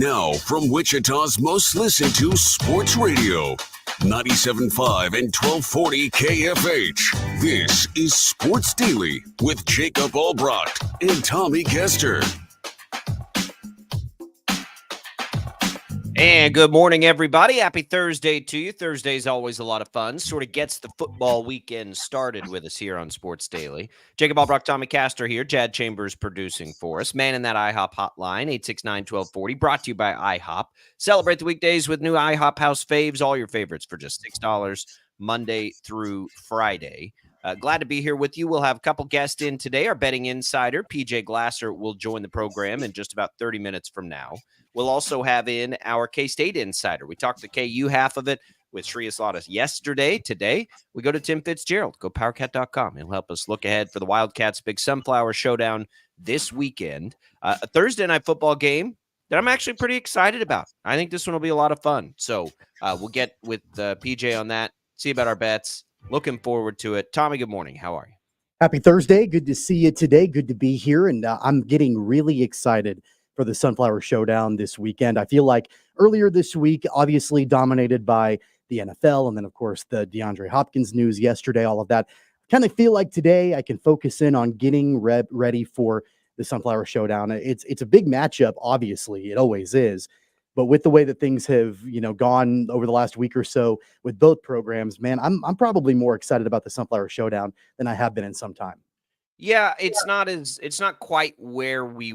Now, from Wichita's most listened to sports radio, 97.5 and 1240 KFH. This is Sports Daily with Jacob Albrecht and Tommy Kester. And good morning, everybody. Happy Thursday to you. Thursday's always a lot of fun. Sort of gets the football weekend started with us here on Sports Daily. Jacob Albrecht, Tommy Castor here. Jad Chambers producing for us. Man in that IHOP hotline, 869-1240. Brought to you by IHOP. Celebrate the weekdays with new IHOP House Faves. All your favorites for just $6 Monday through Friday. Glad to be here with you. We'll have a couple guests in today. Our betting insider, PJ Glasser, will join the program in just about 30 minutes from now. We'll also have in our K-State insider. We talked the KU half of it with Shreyas Laddha yesterday. Today, we go to Tim Fitzgerald. Go powercat.com. He'll help us look ahead for the Wildcats' big Sunflower Showdown this weekend. A Thursday night football game that I'm actually pretty excited about. I think this one will be a lot of fun. So we'll get with PJ on that, see about our bets. Looking forward to it. Tommy, good morning. How are you? Happy Thursday. Good to see you today. Good to be here. And I'm getting really excited for the Sunflower Showdown this weekend. I feel like earlier this week, obviously dominated by the NFL, and then, of course, the DeAndre Hopkins news yesterday, all of that. Kind of feel like today I can focus in on getting ready for the Sunflower Showdown. It's a big matchup, obviously. It always is. But with the way that things have, gone over the last week or so with both programs, man, I'm probably more excited about the Sunflower Showdown than I have been in some time. Yeah, it's not quite where we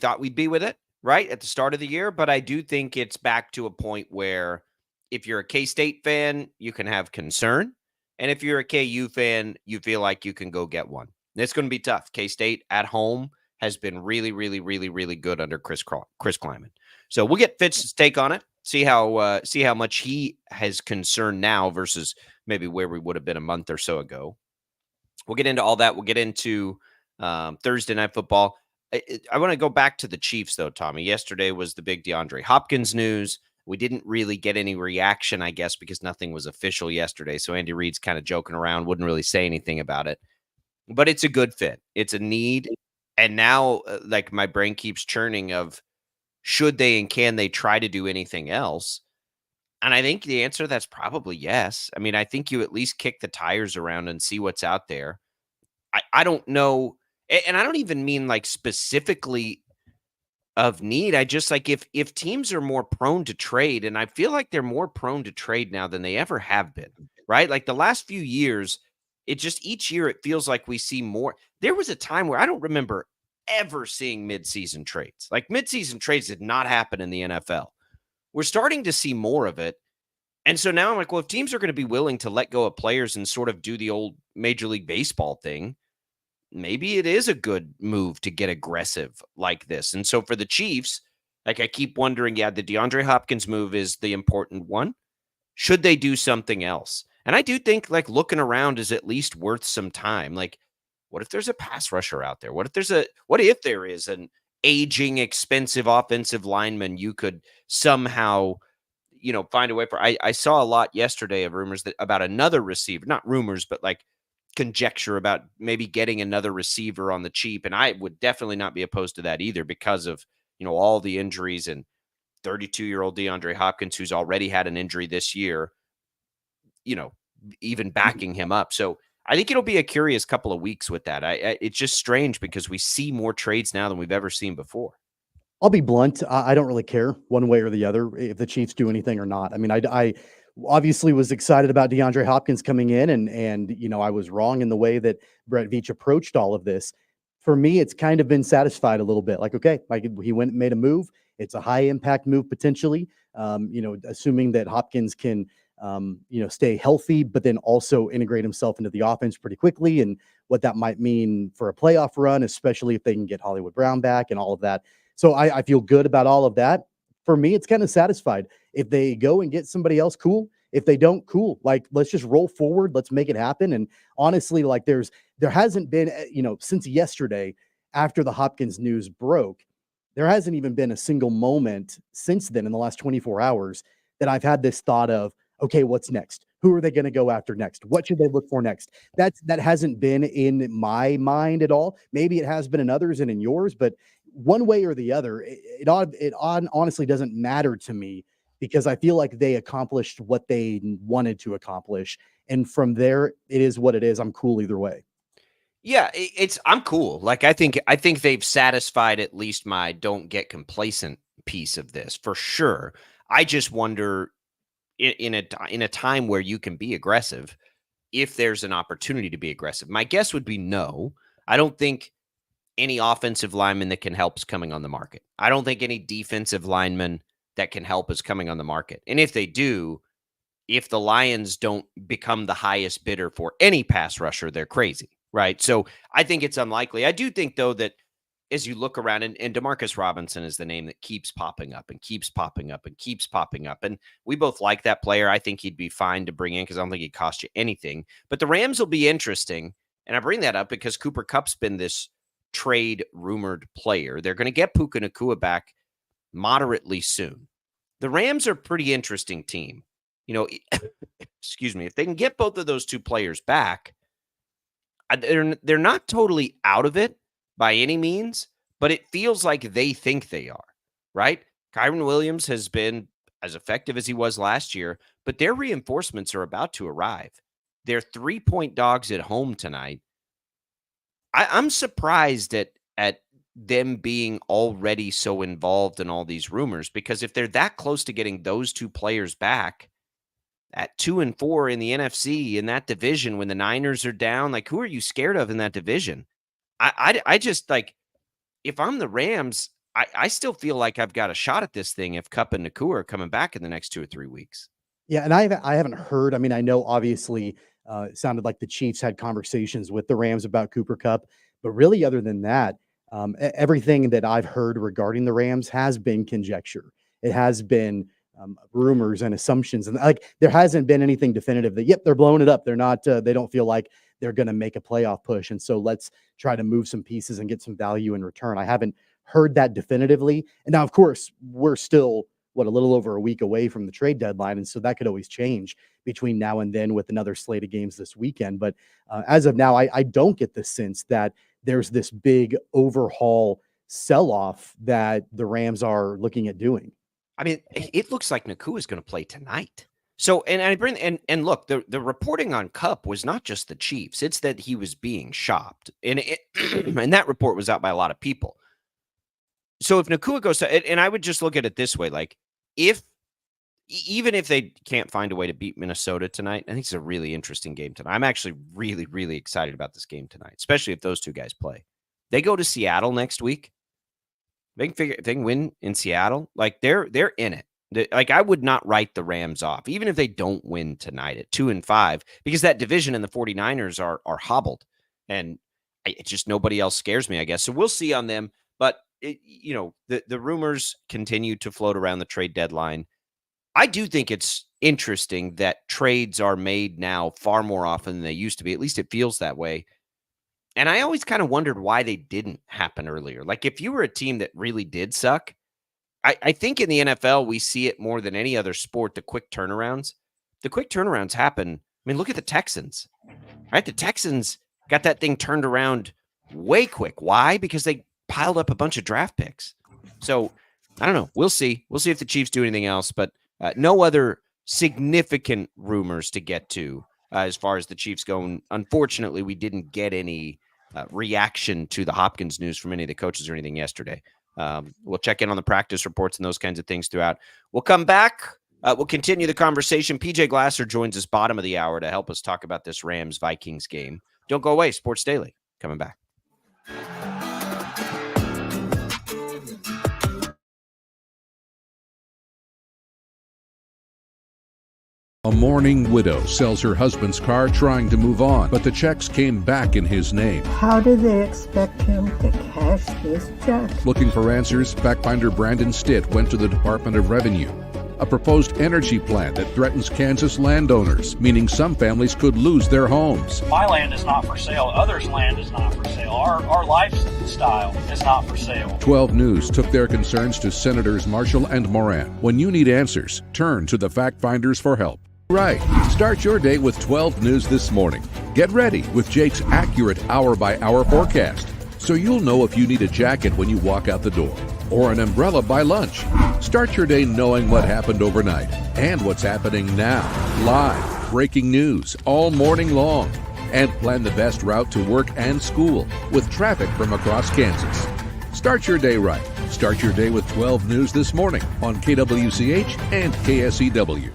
thought we'd be with it, right? At the start of the year, but I do think it's back to a point where if you're a K-State fan, you can have concern, and if you're a KU fan, you feel like you can go get one. It's going to be tough. K-State at home has been really, really, really, really good under Chris Klieman. So we'll get Fitz's take on it, see how much he has concern now versus maybe where we would have been a month or so ago. We'll get into all that. We'll get into Thursday night football. I want to go back to the Chiefs, though, Tommy. Yesterday was the big DeAndre Hopkins news. We didn't really get any reaction, I guess, because nothing was official yesterday. So Andy Reid's kind of joking around, wouldn't really say anything about it. But it's a good fit. It's a need. And now, like, my brain keeps churning of, should they and can they try to do anything else? And I think the answer to that's probably yes. I mean, I think you at least kick the tires around and see what's out there. I don't know. And I don't even mean like specifically of need. I just like if teams are more prone to trade, and I feel like they're more prone to trade now than they ever have been, right? Like the last few years, it just each year it feels like we see more. There was a time where I don't remember ever seeing midseason trades. Like midseason trades did not happen in the NFL. We're starting to see more of it. And so now I'm like, well, if teams are going to be willing to let go of players and sort of do the old Major League Baseball thing, maybe it is a good move to get aggressive like this. And so for the Chiefs, like I keep wondering, yeah, the DeAndre Hopkins move is the important one. Should they do something else? And I do think like looking around is at least worth some time. Like, what if there's a pass rusher out there? What if there is an aging, expensive offensive lineman you could somehow, find a way for? I saw a lot yesterday of rumors about another receiver, not rumors, but like conjecture about maybe getting another receiver on the cheap. And I would definitely not be opposed to that either because of, all the injuries and 32-year-old DeAndre Hopkins, who's already had an injury this year, even backing him up. So I think it'll be a curious couple of weeks with that. It's just strange because we see more trades now than we've ever seen before. I'll be blunt. I don't really care one way or the other if the Chiefs do anything or not. I mean, I obviously was excited about DeAndre Hopkins coming in, and I was wrong in the way that Brett Veach approached all of this. For me, it's kind of been satisfied a little bit. Like, okay, like he went and made a move. It's a high impact move potentially. Assuming that Hopkins can stay healthy, but then also integrate himself into the offense pretty quickly, and what that might mean for a playoff run, especially if they can get Hollywood Brown back and all of that. So I feel good about all of that. For me, it's kind of satisfied. If they go and get somebody else, cool. If they don't, cool. Like, let's just roll forward. Let's make it happen. And honestly, like there hasn't been, since yesterday after the Hopkins news broke, there hasn't even been a single moment since then in the last 24 hours that I've had this thought of, okay, what's next? Who are they going to go after next? What should they look for next? That hasn't been in my mind at all. Maybe it has been in others and in yours, but one way or the other, it honestly doesn't matter to me because I feel like they accomplished what they wanted to accomplish. And from there, it is what it is. I'm cool either way. Yeah, I'm cool. Like I think they've satisfied at least my don't get complacent piece of this for sure. I just wonder in a time where you can be aggressive, if there's an opportunity to be aggressive. My guess would be no. I don't think any offensive lineman that can help is coming on the market. I don't think any defensive lineman that can help is coming on the market. And if they do, if the Lions don't become the highest bidder for any pass rusher, they're crazy, right? So I think it's unlikely. I do think, though, that as you look around, and Demarcus Robinson is the name that keeps popping up and keeps popping up and keeps popping up. And we both like that player. I think he'd be fine to bring in because I don't think he'd cost you anything. But the Rams will be interesting. And I bring that up because Cooper Kupp's been this trade rumored player. They're going to get Puka Nacua back moderately soon. The Rams are a pretty interesting team. You know, excuse me, if they can get both of those two players back, they're not totally out of it by any means, but it feels like they think they are, right? Kyren Williams has been as effective as he was last year, but their reinforcements are about to arrive. They're 3-point dogs at home tonight. I'm surprised at them being already so involved in all these rumors, because if they're that close to getting those two players back at 2-4 in the NFC in that division, when the Niners are down, like, who are you scared of in that division? I just, like, if I'm the Rams, I still feel like I've got a shot at this thing if Kupp and Nacua are coming back in the next 2 or 3 weeks. Yeah, and I haven't heard. I mean, I know obviously it sounded like the Chiefs had conversations with the Rams about Cooper Kupp, but really, other than that, everything that I've heard regarding the Rams has been conjecture. It has been rumors and assumptions, and like there hasn't been anything definitive that they're blowing it up. They're not. They don't feel like they're going to make a playoff push, and so let's try to move some pieces and get some value in return. I haven't heard that definitively, and now, of course, we're still a little over a week away from the trade deadline, and so that could always change between now and then with another slate of games this weekend. But as of now, I don't get the sense that there's this big overhaul sell-off that the Rams are looking at doing. I mean, it looks like Nacua is going to play tonight. So, and look, the reporting on Kupp was not just the Chiefs; it's that he was being shopped, and and that report was out by a lot of people. So if Nacua goes to, and I would just look at it this way, like, even if they can't find a way to beat Minnesota tonight, I think it's a really interesting game tonight. I'm actually really, really excited about this game tonight, especially if those two guys play. They go to Seattle next week. They can win in Seattle. Like, they're in it. Like, I would not write the Rams off, even if they don't win tonight at 2-5, because that division and the 49ers are hobbled, and it's just nobody else scares me, I guess. So we'll see on them. But the rumors continue to float around the trade deadline. I do think it's interesting that trades are made now far more often than they used to be. At least it feels that way. And I always kind of wondered why they didn't happen earlier. Like, if you were a team that really did suck, I think in the NFL, we see it more than any other sport, the quick turnarounds. The quick turnarounds happen. I mean, look at the Texans, right? The Texans got that thing turned around way quick. Why? Because they piled up a bunch of draft picks. So I don't know. We'll see. We'll see if the Chiefs do anything else, but no other significant rumors to get to as far as the Chiefs go. Unfortunately, we didn't get any reaction to the Hopkins news from any of the coaches or anything yesterday. We'll check in on the practice reports and those kinds of things throughout. We'll come back. We'll continue the conversation. PJ Glasser joins us bottom of the hour to help us talk about this Rams-Vikings game. Don't go away. Sports Daily coming back. A mourning widow sells her husband's car trying to move on, but the checks came back in his name. How do they expect him to cash this check? Looking for answers, fact finder Brandon Stitt went to the Department of Revenue. A proposed energy plan that threatens Kansas landowners, meaning some families could lose their homes. My land is not for sale. Others' land is not for sale. Our lifestyle is not for sale. 12 News took their concerns to Senators Marshall and Moran. When you need answers, turn to the fact finders for help. Right. Start your day with 12 News this morning. Get ready with Jake's accurate hour-by-hour forecast, so you'll know if you need a jacket when you walk out the door or an umbrella by lunch. Start your day knowing what happened overnight and what's happening now. Live, breaking news all morning long. And plan the best route to work and school with traffic from across Kansas. Start your day right. Start your day with 12 News this morning on KWCH and KSEW.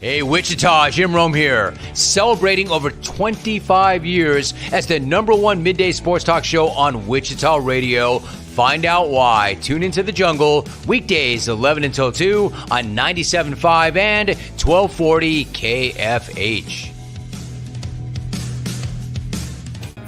Hey, Wichita, Jim Rome here, celebrating over 25 years as the #1 midday sports talk show on Wichita Radio. Find out why. Tune into The Jungle, weekdays 11 until 2 on 97.5 and 1240 KFH.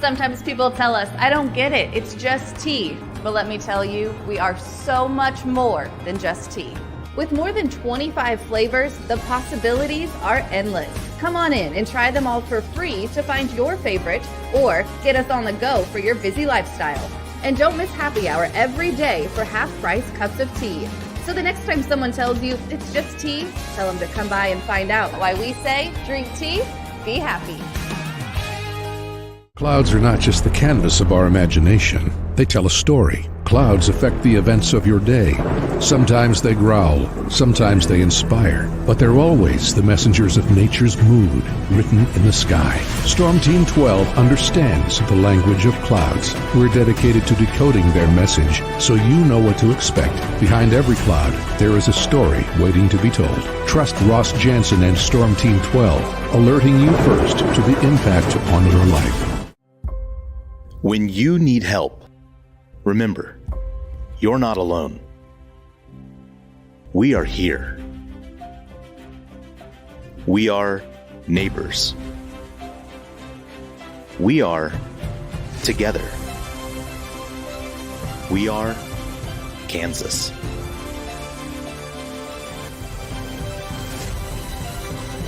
Sometimes people tell us, I don't get it, it's just tea. But let me tell you, we are so much more than just tea. With more than 25 flavors, the possibilities are endless. Come on in and try them all for free to find your favorite or get us on the go for your busy lifestyle. And don't miss happy hour every day for half-price cups of tea. So the next time someone tells you it's just tea, tell them to come by and find out why we say drink tea, be happy. Clouds are not just the canvas of our imagination. They tell a story. Clouds affect the events of your day. Sometimes they growl, sometimes they inspire, but they're always the messengers of nature's mood written in the sky. Storm Team 12 understands the language of clouds. We're dedicated to decoding their message so you know what to expect. Behind every cloud, there is a story waiting to be told. Trust Ross Jansen and Storm Team 12, alerting you first to the impact on your life. When you need help, remember, you're not alone. We are here. We are neighbors. We are together. We are Kansas.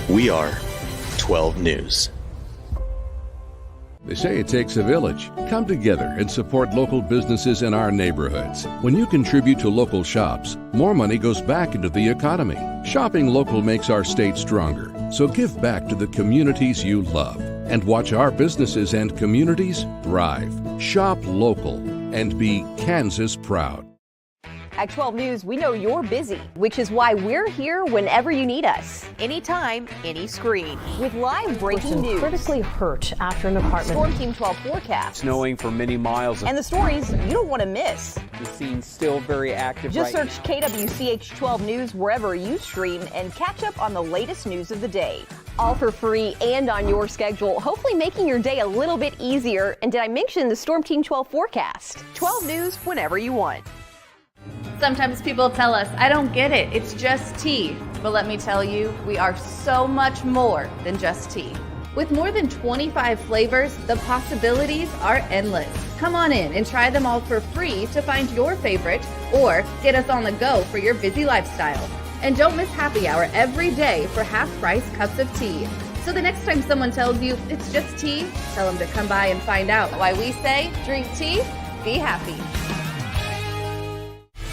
We are 12 News. They say it takes a village. Come together and support local businesses in our neighborhoods. When you contribute to local shops, more money goes back into the economy. Shopping local makes our state stronger. So give back to the communities you love and watch our businesses and communities thrive. Shop local and be Kansas proud. At 12 News, we know you're busy, which is why we're here whenever you need us. Anytime, any screen. With live breaking news. Critically hurt after an apartment. Storm Team 12 forecast. Snowing for many miles. And the stories you don't want to miss. The scene's still very active. Just search KWCH 12 News wherever you stream and catch up on the latest news of the day. All for free and on your schedule, hopefully making your day a little bit easier. And did I mention the Storm Team 12 forecast? 12 News whenever you want. Sometimes people tell us, I don't get it, it's just tea. But let me tell you, we are so much more than just tea. With more than 25 flavors, the possibilities are endless. Come on in and try them all for free to find your favorite or get us on the go for your busy lifestyle. And don't miss happy hour every day for half-price cups of tea. So the next time someone tells you it's just tea, tell them to come by and find out why we say drink tea, be happy.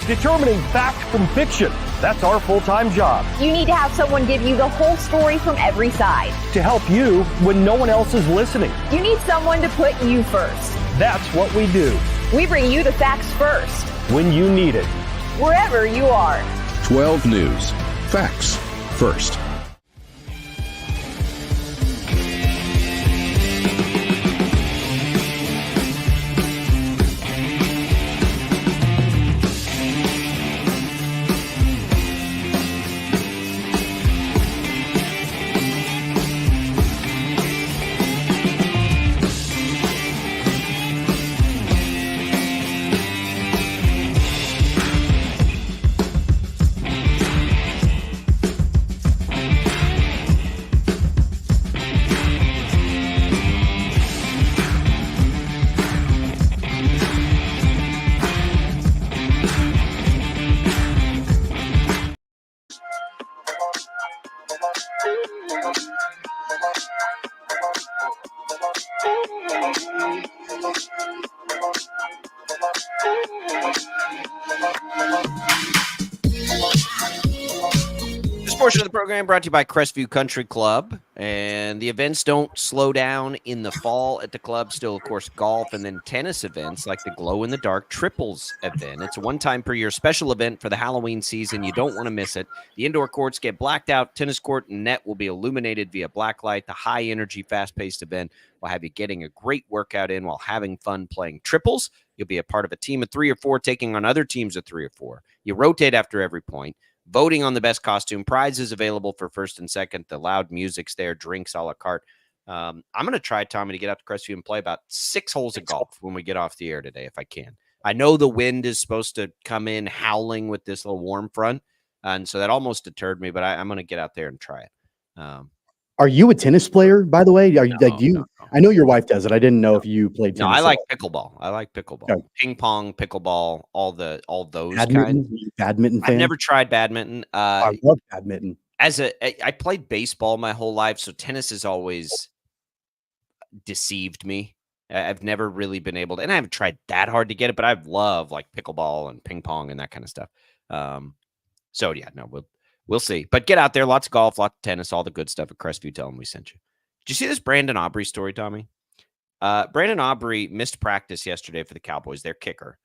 Determining fact from fiction. That's our full-time job. You need to have someone give you the whole story from every side. To help you when no one else is listening. You need someone to put you first. That's what we do. We bring you the facts first. When you need it. Wherever you are. 12 News. Facts first. This portion of the program brought to you by Crestview Country Club, and the events don't slow down in the fall at the club. Still, of course, golf and then tennis events like the glow-in-the-dark triples event. It's a one-time per year special event for the Halloween season. You don't want to miss it. The indoor courts get blacked out. Tennis court and net will be illuminated via black light. The high-energy, fast-paced event will have you getting a great workout in while having fun playing triples. You'll be a part of a team of 3 or 4 taking on other teams of 3 or 4. You rotate after every point. voting on the best costume, prizes available for first and second, the loud music's there, drinks a la carte. I'm going to try, Tommy, to get out to Crestview and play about 6 holes of golf when we get off the air today, if I can. I know the wind is supposed to come in howling with this little warm front, and so that almost deterred me, but I'm going to get out there and try it. Are you a tennis player, by the way? Are you No. I know your wife does it. I didn't know if you played tennis. No, I like at pickleball. I like pickleball, Okay. ping pong, pickleball, all those all. kinds. Badminton fan? I've never tried badminton. I love badminton. I played baseball my whole life, so tennis has always deceived me. I've never really been able to, and I haven't tried that hard to get it, but I love like pickleball and ping pong and that kind of stuff. So yeah, no, we'll see. But get out there, lots of golf, lots of tennis, all the good stuff at Crestview. Tell them we sent you. Did you see this Brandon Aubrey story, Tommy? Brandon Aubrey missed practice yesterday for the Cowboys, their kicker,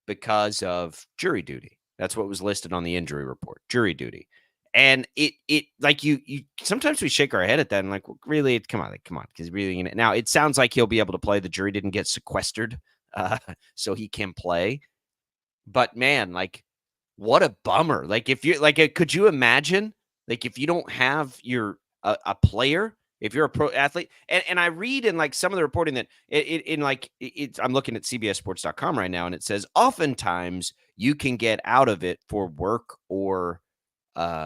because of jury duty. That's what was listed on the injury report, jury duty. And it like you sometimes we shake our head at that and like, really, come on, because really now it sounds like he'll be able to play. The jury didn't get sequestered, so he can play. But man, like, what a bummer! Like, if you like, could you imagine, like, if you don't have your a player, if you're a pro athlete, and I read in like some of the reporting that I'm looking at CBSSports.com right now, and it says oftentimes you can get out of it for work or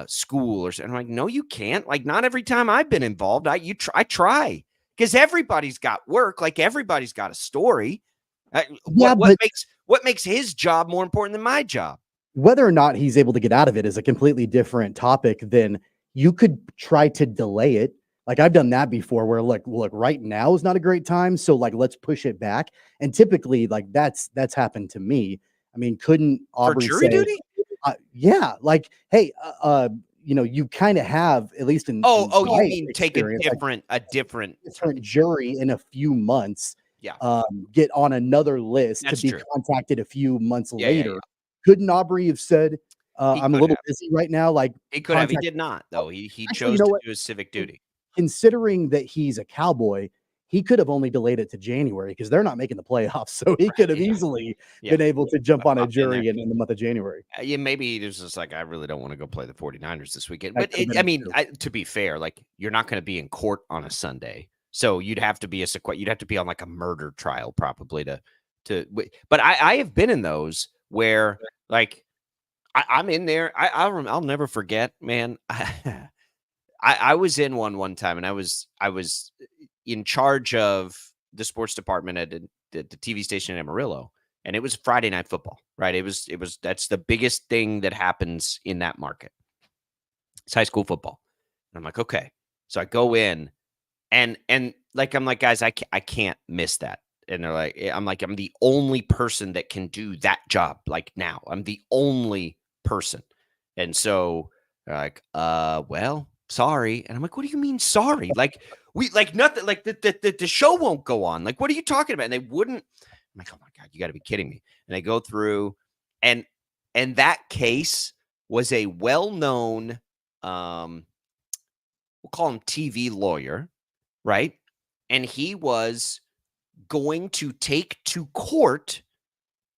school or something. I'm like, no, you can't. Like, not every time I've been involved, I try because everybody's got work. Like, everybody's got a story. What makes his job more important than my job? Whether or not he's able to get out of it is a completely different topic than you could try to delay it. Like, I've done that before where look, right now is not a great time. So like, let's push it back. And typically like that's happened to me. I mean, couldn't Aubrey for jury duty? Yeah, like, hey, you kind of have, at least in you my mean take a different jury in a few months. Yeah. Get on another list That's to be true. contacted a few months Yeah. later. Couldn't Aubrey have said, I'm a could little have. busy right now? Like, He could have. He contact- did not, though. He Actually, chose you know to what? do his civic duty. Considering that he's a Cowboy, he could have only delayed it to January because they're not making the playoffs. So he could have easily been able to jump on a jury in the month of January. Yeah, maybe he was just like, I really don't want to go play the 49ers this weekend. That But could've been to be fair, like, you're not going to be in court on a Sunday, so you'd have to be you'd have to be on like a murder trial probably to. But I have been in those where like I'm in there. I'll never forget, man. I was in one time, and I was in charge of the sports department at the TV station in Amarillo, and it was Friday Night Football, right? It was that's the biggest thing that happens in that market. It's high school football, and I'm like, okay, so I go in, and like I'm like, guys, I can't miss that, and they're like, I'm the only person that can do that job. Like, now I'm the only person, and so they're like, well, sorry. And I'm like, what do you mean sorry? Like, we like nothing, like the show won't go on. Like, what are you talking about? And they wouldn't. I'm like, oh my God, you got to be kidding me. And they go through, and that case was a well-known, we'll call him TV lawyer, right? And he was going to take to court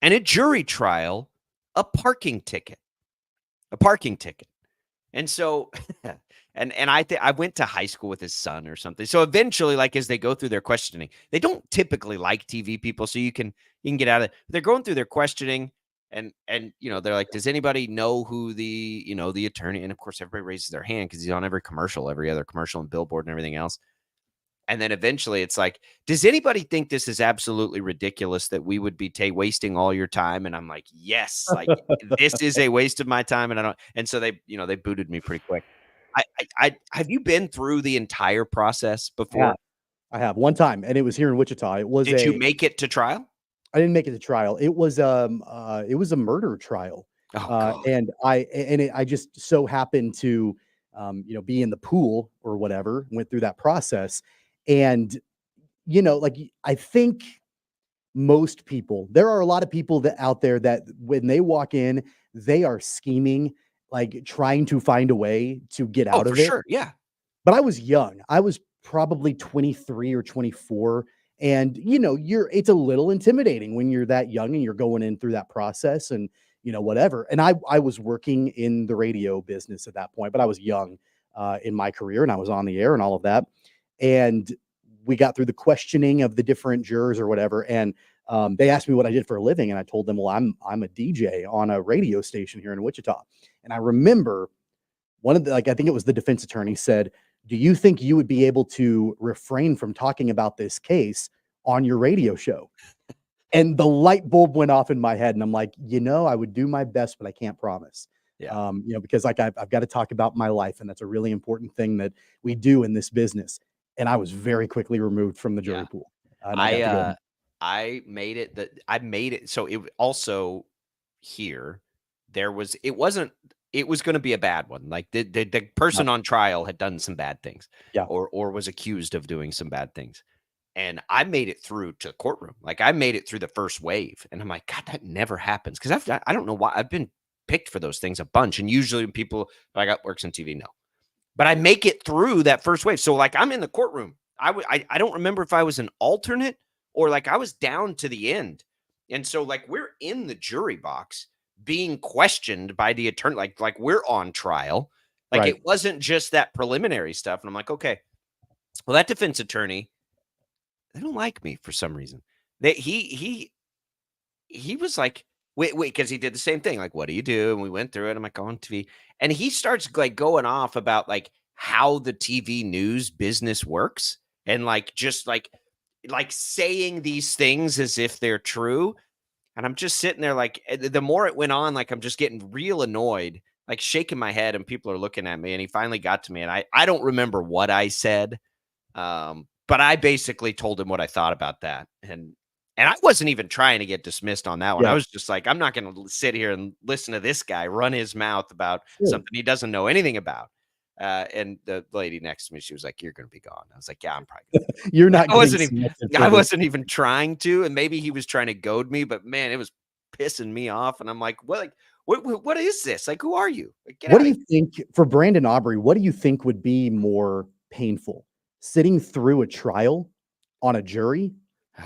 and a jury trial a parking ticket. And so, and I went to high school with his son or something. So eventually, like, as they go through their questioning, they don't typically like TV people, so you can get out of it. They're going through their questioning, and they're like, does anybody know who the attorney? And of course, everybody raises their hand because he's on every other commercial and billboard and everything else. And then eventually it's like, does anybody think this is absolutely ridiculous that we would be wasting all your time? And I'm like, yes, like this is a waste of my time. And so they booted me pretty quick. I have you been through the entire process before? Yeah, I have one time, and it was here in Wichita. It was Did you make it to trial? I didn't make it to trial. It was a murder trial. And I just so happened to be in the pool or whatever, went through that process. And, like, I think most people, there are a lot of people that out there that when they walk in, they are scheming, like trying to find a way to get out of it. Sure. Yeah. But I was young. I was probably 23 or 24. And, it's a little intimidating when you're that young and you're going in through that process. And, whatever. And I was working in the radio business at that point, but I was young in my career, and I was on the air and all of that. And we got through the questioning of the different jurors or whatever. And they asked me what I did for a living. And I told them, well, I'm a DJ on a radio station here in Wichita. And I remember one of the, I think it was the defense attorney said, do you think you would be able to refrain from talking about this case on your radio show? And the light bulb went off in my head, and I'm like, I would do my best, but I can't promise. Yeah. Because I've got to talk about my life, and that's a really important thing that we do in this business. And I was very quickly removed from the jury pool. I made it. So it also here, it was going to be a bad one. Like the person on trial had done some bad things, or was accused of doing some bad things. And I made it through to the courtroom. Like I made it through the first wave, and I'm like, God, that never happens. Cause I don't know why I've been picked for those things a bunch. And usually when people like works in TV, no, but I make it through that first wave. So like I'm in the courtroom. I don't remember if I was an alternate or like I was down to the end. And so like we're in the jury box being questioned by the attorney, like we're on trial. Like Right. It wasn't just that preliminary stuff. And I'm like, okay, well, that defense attorney, they don't like me for some reason. He was like, wait, because he did the same thing. Like, what do you do? And we went through it. I'm like, on TV. And he starts like going off about like how the TV news business works. And like, just like saying these things as if they're true. And I'm just sitting there like, the more it went on, like I'm just getting real annoyed, like shaking my head, and people are looking at me. And he finally got to me, and I don't remember what I said. But I basically told him what I thought about that. And I wasn't even trying to get dismissed on that one. Yeah. I was just like, I'm not going to sit here and listen to this guy run his mouth about something he doesn't know anything about. And the lady next to me, she was like, you're going to be gone. I was like, yeah, I'm probably gonna You're not. I wasn't even trying to. And maybe he was trying to goad me, but man, it was pissing me off. And I'm like, what is this? Like, who are you? Like, What do you think for Brandon Aubrey? What do you think would be more painful? Sitting through a trial on a jury,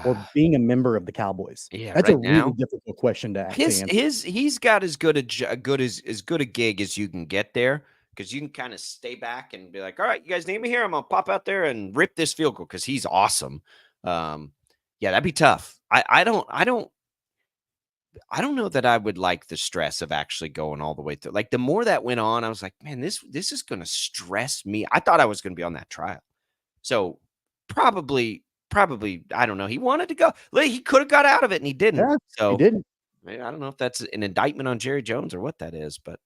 or being a member of the Cowboys? Yeah, That's right a really now, difficult question to actually answer. he's got as good a gig as you can get there, because you can kind of stay back and be like, all right, you guys need me here. I'm gonna pop out there and rip this field goal because he's awesome. Yeah, that'd be tough. I don't know that I would like the stress of actually going all the way through. Like the more that went on, I was like, man, this is gonna stress me. I thought I was gonna be on that trial. So probably, I don't know. He wanted to go. He could have got out of it, and he didn't. Yeah, So he didn't. I don't know if that's an indictment on Jerry Jones or what that is, but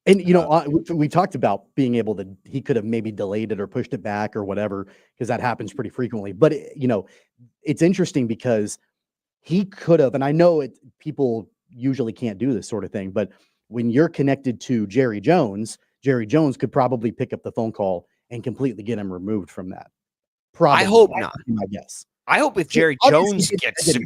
And we talked about being able to. He could have maybe delayed it or pushed it back or whatever, because that happens pretty frequently. But it's interesting because he could have. And I know people usually can't do this sort of thing, but when you're connected to Jerry Jones could probably pick up the phone call and completely get him removed from that. Probably. I hope not. My guess. I hope if Jerry Jones gets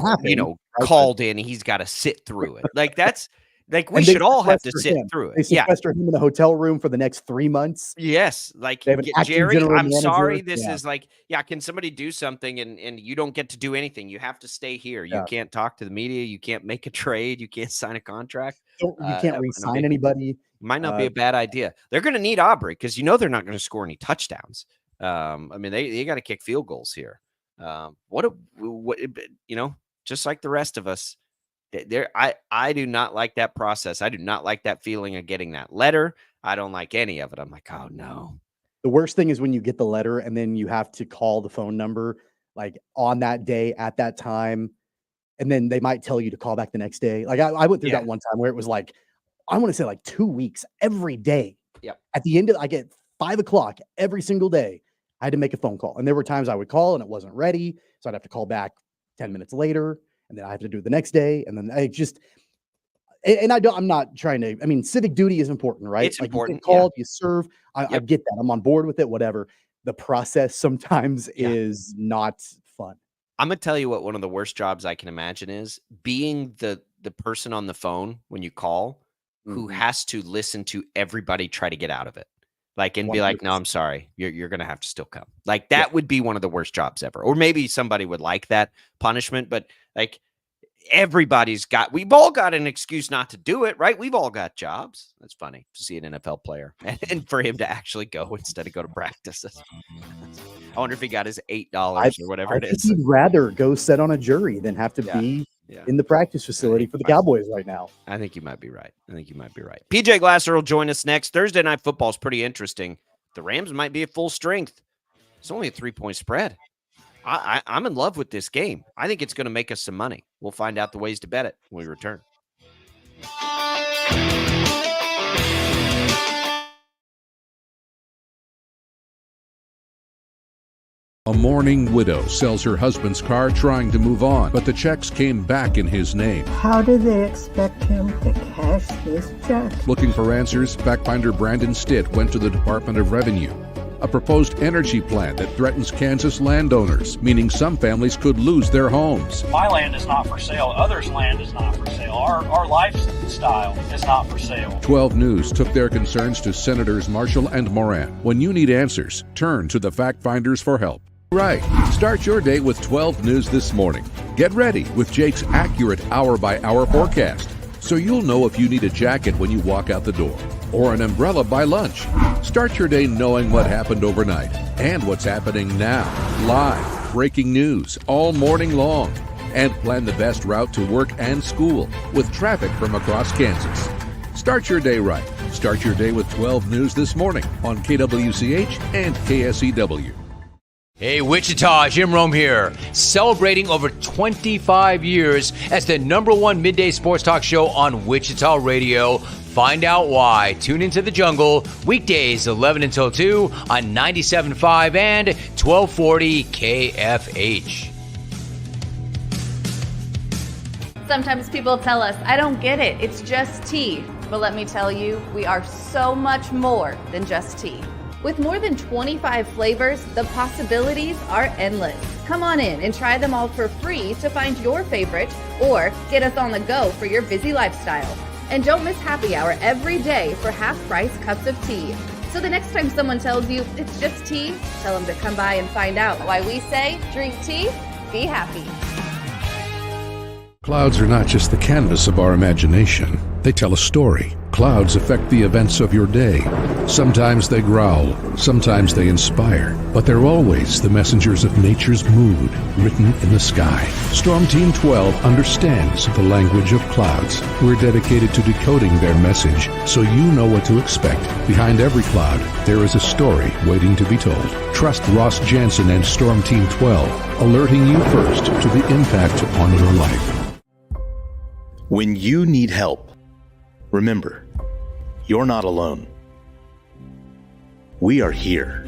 called in, he's got to sit through it. Like that's like we should all have to sit through They it. Yeah. sequester him in a hotel room for the next 3 months. Yes, like They have an acting Jerry, general I'm sorry. manager. This Yeah. is like, can somebody do something and you don't get to do anything. You have to stay here. You Yeah. can't talk to the media. You can't make a trade. You can't sign a contract. You can't re-sign anybody. Might not be a bad idea. They're going to need Aubrey because they're not going to score any touchdowns. I mean, they got to kick field goals here. Just like the rest of us, I do not like that process. I do not like that feeling of getting that letter. I don't like any of it. I'm like, oh no. The worst thing is when you get the letter and then you have to call the phone number like on that day at that time, and then they might tell you to call back the next day. Like I went through that one time where it was like, I want to say like 2 weeks every day. Yep. At the end of, I get 5 o'clock every single day. I had to make a phone call, and there were times I would call and it wasn't ready, so I'd have to call back 10 minutes later, and then I have to do it the next day, and then I'm not trying to. I mean, civic duty is important, right? It's like important. You get called, you serve. I get that. I'm on board with it. Whatever. The process sometimes is not fun. I'm gonna tell you what one of the worst jobs I can imagine is being the person on the phone when you call who has to listen to everybody try to get out of it. Like, and be like, no, I'm sorry. You're going to have to still come. Like that would be one of the worst jobs ever. Or maybe somebody would like that punishment, but like we've all got an excuse not to do it, right? We've all got jobs. That's funny to see an NFL player and for him to actually go instead of go to practice. I wonder if he got his $8 or whatever it is. He'd rather go sit on a jury than have to be in the practice facility for the Cowboys right now. I think you might be right. PJ Glasser will join us next. Thursday Night Football is pretty interesting. The Rams might be at full strength. It's only a 3-point spread. I'm in love with this game. I think it's going to make us some money. We'll find out the ways to bet it when we return. A mourning widow sells her husband's car trying to move on, but the checks came back in his name. How do they expect him to cash this check? Looking for answers, fact finder Brandon Stitt went to the Department of Revenue. A proposed energy plan that threatens Kansas landowners, meaning some families could lose their homes. My land is not for sale. Others' land is not for sale. Our lifestyle is not for sale. 12 News took their concerns to Senators Marshall and Moran. When you need answers, turn to the fact finders for help. Right. Start your day with 12 News this morning. Get ready with Jake's accurate hour-by-hour forecast, so you'll know if you need a jacket when you walk out the door or an umbrella by lunch. Start your day knowing what happened overnight and what's happening now. Live, breaking news all morning long. And plan the best route to work and school with traffic from across Kansas. Start your day right. Start your day with 12 News this morning on KWCH and KSEW. Hey, Wichita, Jim Rome here, celebrating over 25 years as the #1 midday sports talk show on Wichita Radio. Find out why. Tune into the Jungle, weekdays 11 until 2 on 97.5 and 1240 KFH. Sometimes people tell us, I don't get it, it's just tea. But let me tell you, we are so much more than just tea. With more than 25 flavors, the possibilities are endless. Come on in and try them all for free to find your favorite or get us on the go for your busy lifestyle. And don't miss happy hour every day for half-price cups of tea. So the next time someone tells you it's just tea, tell them to come by and find out why we say drink tea, be happy. Clouds are not just the canvas of our imagination. They tell a story. Clouds affect the events of your day. Sometimes they growl, sometimes they inspire, but they're always the messengers of nature's mood written in the sky. Storm Team 12 understands the language of clouds. We're dedicated to decoding their message so you know what to expect. Behind every cloud, there is a story waiting to be told. Trust Ross Jansen and Storm Team 12, alerting you first to the impact on your life. When you need help, remember, you're not alone. We are here.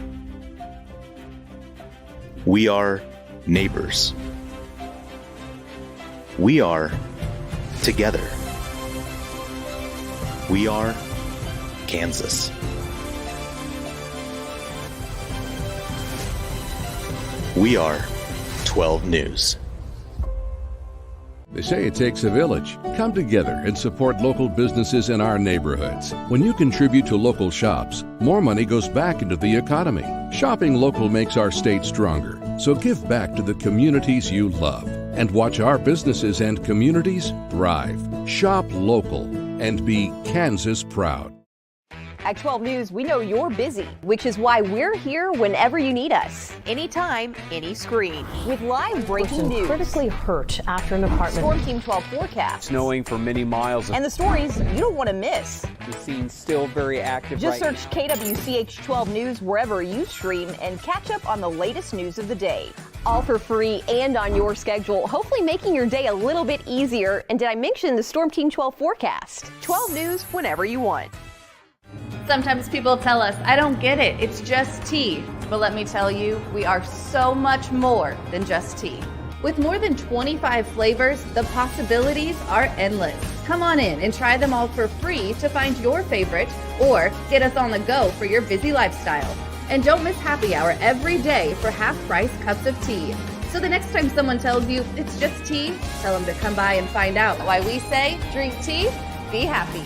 We are neighbors. We are together. We are Kansas. We are 12 News. They say it takes a village. Come together and support local businesses in our neighborhoods. When you contribute to local shops, more money goes back into the economy. Shopping local makes our state stronger. So give back to the communities you love and watch our businesses and communities thrive. Shop local and be Kansas proud. At 12 News, we know you're busy, which is why we're here whenever you need us. Anytime, any screen. With live breaking news. Critically hurt after an apartment. Storm Team 12 forecast. Snowing for many miles. And the stories you don't want to miss. The scene's still very active. Just search KWCH 12 News wherever you stream and catch up on the latest news of the day. All for free and on your schedule, hopefully making your day a little bit easier. And did I mention the Storm Team 12 forecast? 12 News whenever you want. Sometimes people tell us, I don't get it, it's just tea. But let me tell you, we are so much more than just tea. With more than 25 flavors, the possibilities are endless. Come on in and try them all for free to find your favorite or get us on the go for your busy lifestyle. And don't miss happy hour every day for half-price cups of tea. So the next time someone tells you it's just tea, tell them to come by and find out why we say drink tea, be happy.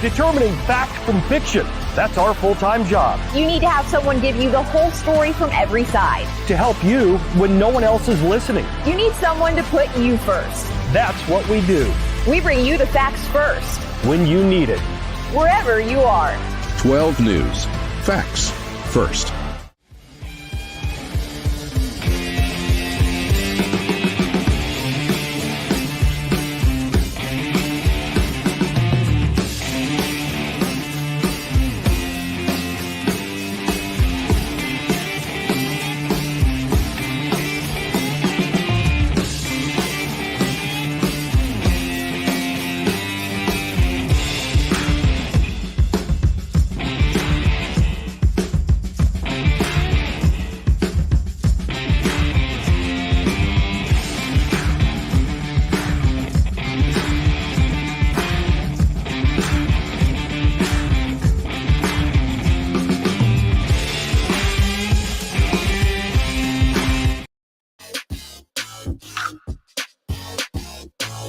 Determining fact from fiction. That's our full-time job. You need to have someone give you the whole story from every side. To help you when no one else is listening. You need someone to put you first. That's what we do. We bring you the facts first. When you need it. Wherever you are. 12 News. Facts first.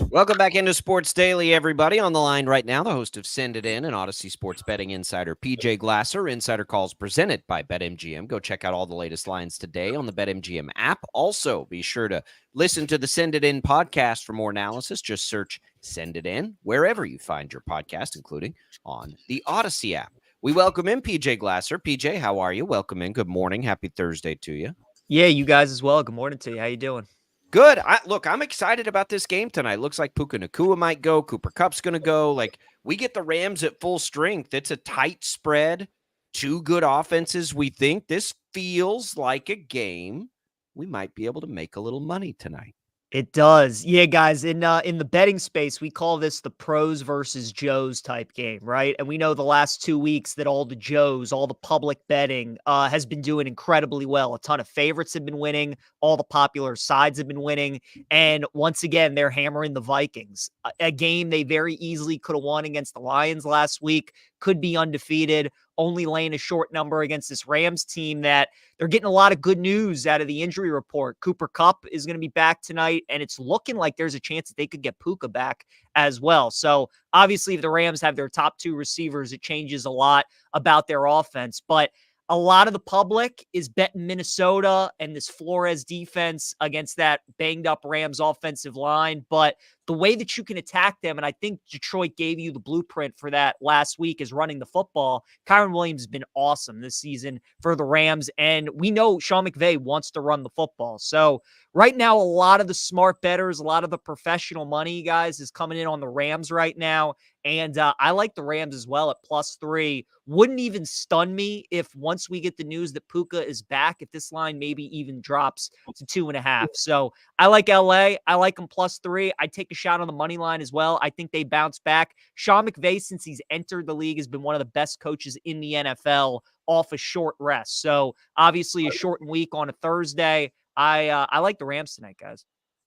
Welcome back into Sports Daily, everybody. On the line right now, the host of Send It In and Odyssey Sports Betting Insider, PJ Glasser. Insider calls presented by BetMGM. Go check out all the latest lines today on the BetMGM app. Also, be sure to listen to the Send It In podcast for more analysis. Just search Send It In wherever you find your podcast, including on the Odyssey app. We welcome in PJ Glasser. PJ, how are you? Welcome in. Good morning. Happy Thursday to you. Yeah, you guys as well. Good morning to you. How you doing? Good. I'm excited about this game tonight. Looks like Puka Nacua might go. Cooper Kupp's going to go. Like, we get the Rams at full strength. It's a tight spread. Two good offenses, we think. This feels like a game we might be able to make a little money tonight. It does. Yeah, guys, in the betting space, we call this the pros versus Joes type game, right? And we know the last 2 weeks that all the Joes, all the public betting has been doing incredibly well. A ton of favorites have been winning. All the popular sides have been winning. And once again, they're hammering the Vikings. A game they very easily could have won against the Lions last week, could be undefeated, only laying a short number against this Rams team that they're getting a lot of good news out of the injury report. Cooper Kupp is going to be back tonight, and it's looking like there's a chance that they could get Puka back as well. So obviously, if the Rams have their top two receivers, it changes a lot about their offense. But a lot of the public is betting Minnesota and this Flores defense against that banged up Rams offensive line. But the way that you can attack them, and I think Detroit gave you the blueprint for that last week, is running the football. Kyren Williams has been awesome this season for the Rams, and we know Sean McVay wants to run the football. So right now, a lot of the smart bettors, a lot of the professional money, guys, is coming in on the Rams right now. And I like the Rams as well at +3. Wouldn't even stun me if once we get the news that Puka is back, if this line maybe even drops to 2.5. So I like LA. I like them +3. I'd take a shot on the money line as well. I think they bounce back. Sean McVay, since he's entered the league, has been one of the best coaches in the NFL off a short rest. So obviously a shortened week on a Thursday. I like the Rams tonight, guys.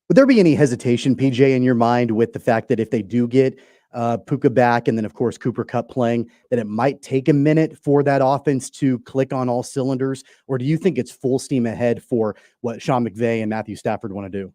Would there be any hesitation, PJ, in your mind with the fact that if they do get Puka back and then, of course, Cooper Kupp playing, that it might take a minute for that offense to click on all cylinders? Or do you think it's full steam ahead for what Sean McVay and Matthew Stafford want to do?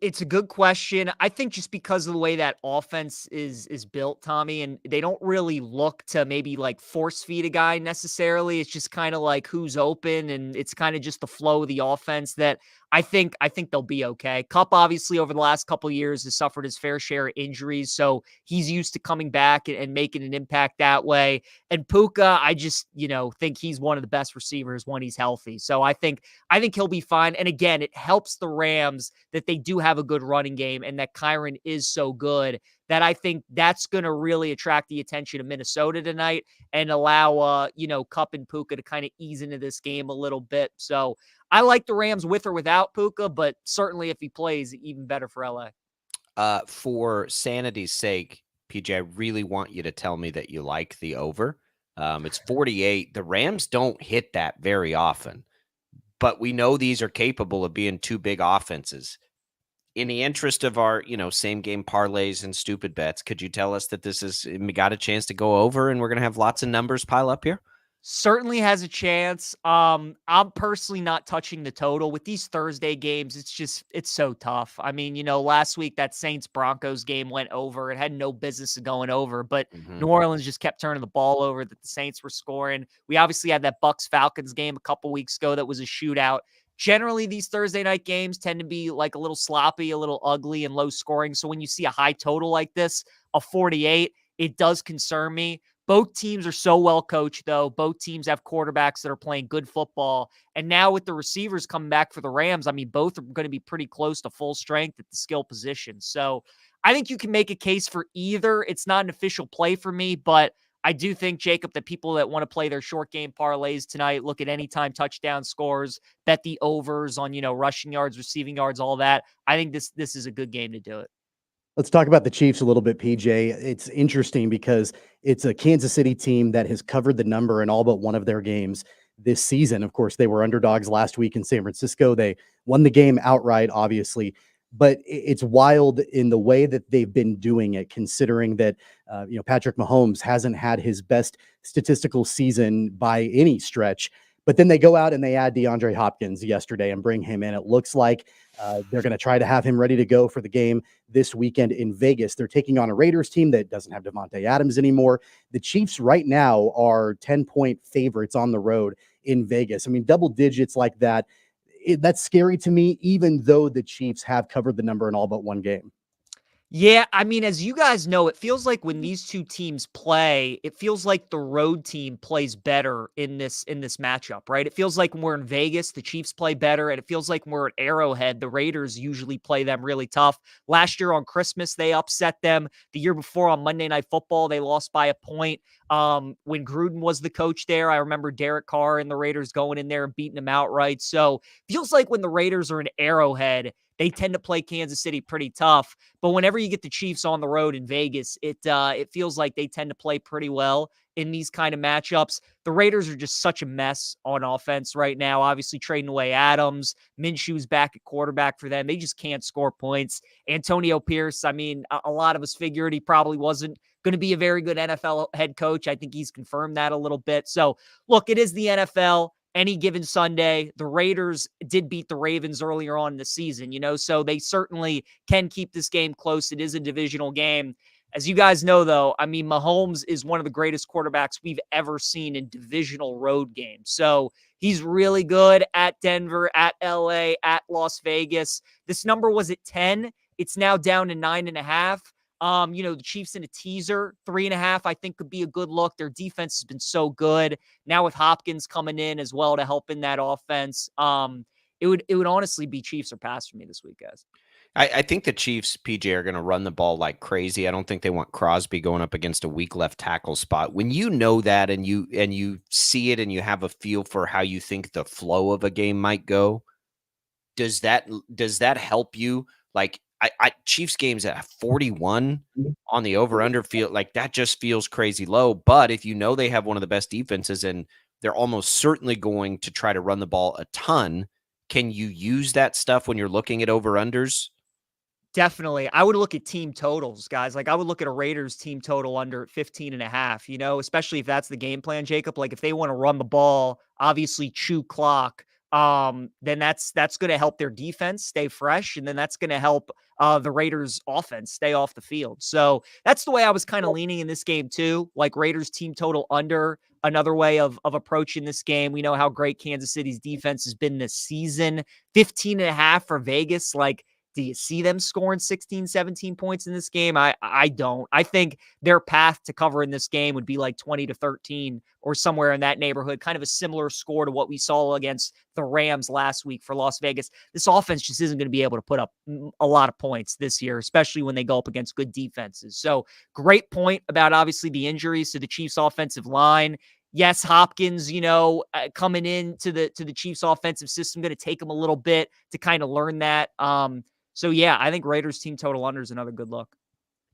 It's a good question. I think just because of the way that offense is built, Tommy, and they don't really look to maybe like force feed a guy necessarily. It's just kind of like who's open, and it's kind of just the flow of the offense that I think they'll be okay. Kupp, obviously, over the last couple of years has suffered his fair share of injuries, so he's used to coming back and making an impact that way. And Puka, I just, think he's one of the best receivers when he's healthy. So I think he'll be fine. And again, it helps the Rams that they do have a good running game and that Kyren is so good that I think that's going to really attract the attention of Minnesota tonight and allow, Kupp and Puka to kind of ease into this game a little bit. So I like the Rams with or without Puka, but certainly if he plays, even better for LA. For sanity's sake, PJ, I really want you to tell me that you like the over. It's 48. The Rams don't hit that very often, but we know these are capable of being two big offenses. In the interest of our, same game parlays and stupid bets, could you tell us that this is got a chance to go over and we're going to have lots of numbers pile up here? Certainly has a chance. I'm personally not touching the total with these Thursday games. It's so tough. I mean, last week that Saints Broncos game went over. It had no business of going over, but New Orleans just kept turning the ball over that the Saints were scoring. We obviously had that Bucks Falcons game a couple weeks ago that was a shootout. Generally, these Thursday night games tend to be like a little sloppy, a little ugly, and low scoring. So when you see a high total like this, a 48, it does concern me. Both teams are so well coached, though. Both teams have quarterbacks that are playing good football. And now with the receivers coming back for the Rams, I mean, both are going to be pretty close to full strength at the skill position. So I think you can make a case for either. It's not an official play for me, but I do think, Jacob, that people that want to play their short game parlays tonight, look at anytime touchdown scores, bet the overs on, rushing yards, receiving yards, all that. I think this is a good game to do it. Let's talk about the Chiefs a little bit, PJ. It's interesting because it's a Kansas City team that has covered the number in all but one of their games this season. Of course, they were underdogs last week in San Francisco. They won the game outright, obviously. But it's wild in the way that they've been doing it, considering that, Patrick Mahomes hasn't had his best statistical season by any stretch. But then they go out and they add DeAndre Hopkins yesterday and bring him in. It looks like they're going to try to have him ready to go for the game this weekend in Vegas. They're taking on a Raiders team that doesn't have Devontae Adams anymore. The Chiefs right now are 10-point favorites on the road in Vegas. I mean, double digits like that, that's scary to me, even though the Chiefs have covered the number in all but one game. Yeah, I mean, as you guys know, it feels like when these two teams play, it feels like the road team plays better in this matchup, right? It feels like when we're in Vegas, the Chiefs play better, and it feels like when we're at Arrowhead, the Raiders usually play them really tough. Last year on Christmas, they upset them. The year before on Monday Night Football, they lost by a point. When Gruden was the coach there, I remember Derek Carr and the Raiders going in there and beating them outright. So feels like when the Raiders are in Arrowhead, they tend to play Kansas City pretty tough. But whenever you get the Chiefs on the road in Vegas, it feels like they tend to play pretty well in these kind of matchups. The Raiders are just such a mess on offense right now. Obviously trading away Adams. Minshew's back at quarterback for them. They just can't score points. Antonio Pierce, I mean, a lot of us figured he probably wasn't going to be a very good NFL head coach. I think he's confirmed that a little bit. So look, it is the NFL. Any given Sunday, the Raiders did beat the Ravens earlier on in the season, so they certainly can keep this game close. It is a divisional game. As you guys know, though, I mean, Mahomes is one of the greatest quarterbacks we've ever seen in divisional road games. So he's really good at Denver, at LA, at Las Vegas. This number was at 10. It's now down to 9.5. The Chiefs in a teaser, 3.5, I think could be a good look. Their defense has been so good. Now with Hopkins coming in as well to help in that offense, it would honestly be Chiefs or pass for me this week, guys. I think the Chiefs, PJ, are going to run the ball like crazy. I don't think they want Crosby going up against a weak left tackle spot. When you know that and you see it and you have a feel for how you think the flow of a game might go, does that help you? Like, Chiefs games at 41 on the over-under feel like that just feels crazy low. But if you know they have one of the best defenses and they're almost certainly going to try to run the ball a ton, can you use that stuff when you're looking at over-unders? Definitely. I would look at team totals, guys. Like I would look at a Raiders team total under 15.5, especially if that's the game plan, Jacob. Like if they want to run the ball, obviously chew clock, then that's going to help their defense stay fresh. And then that's going to help the Raiders offense stay off the field. So that's the way I was kind of leaning in this game too. Like Raiders team total under, another way of approaching this game. We know how great Kansas City's defense has been this season. 15.5 for Vegas. Like, do you see them scoring 16, 17 points in this game? I don't. I think their path to cover in this game would be like 20-13 or somewhere in that neighborhood, kind of a similar score to what we saw against the Rams last week for Las Vegas. This offense just isn't going to be able to put up a lot of points this year, especially when they go up against good defenses. So great point about obviously the injuries to the Chiefs offensive line. Yes, Hopkins, coming into the Chiefs offensive system, going to take him a little bit to kind of learn that. So, yeah, I think Raiders team total under is another good look.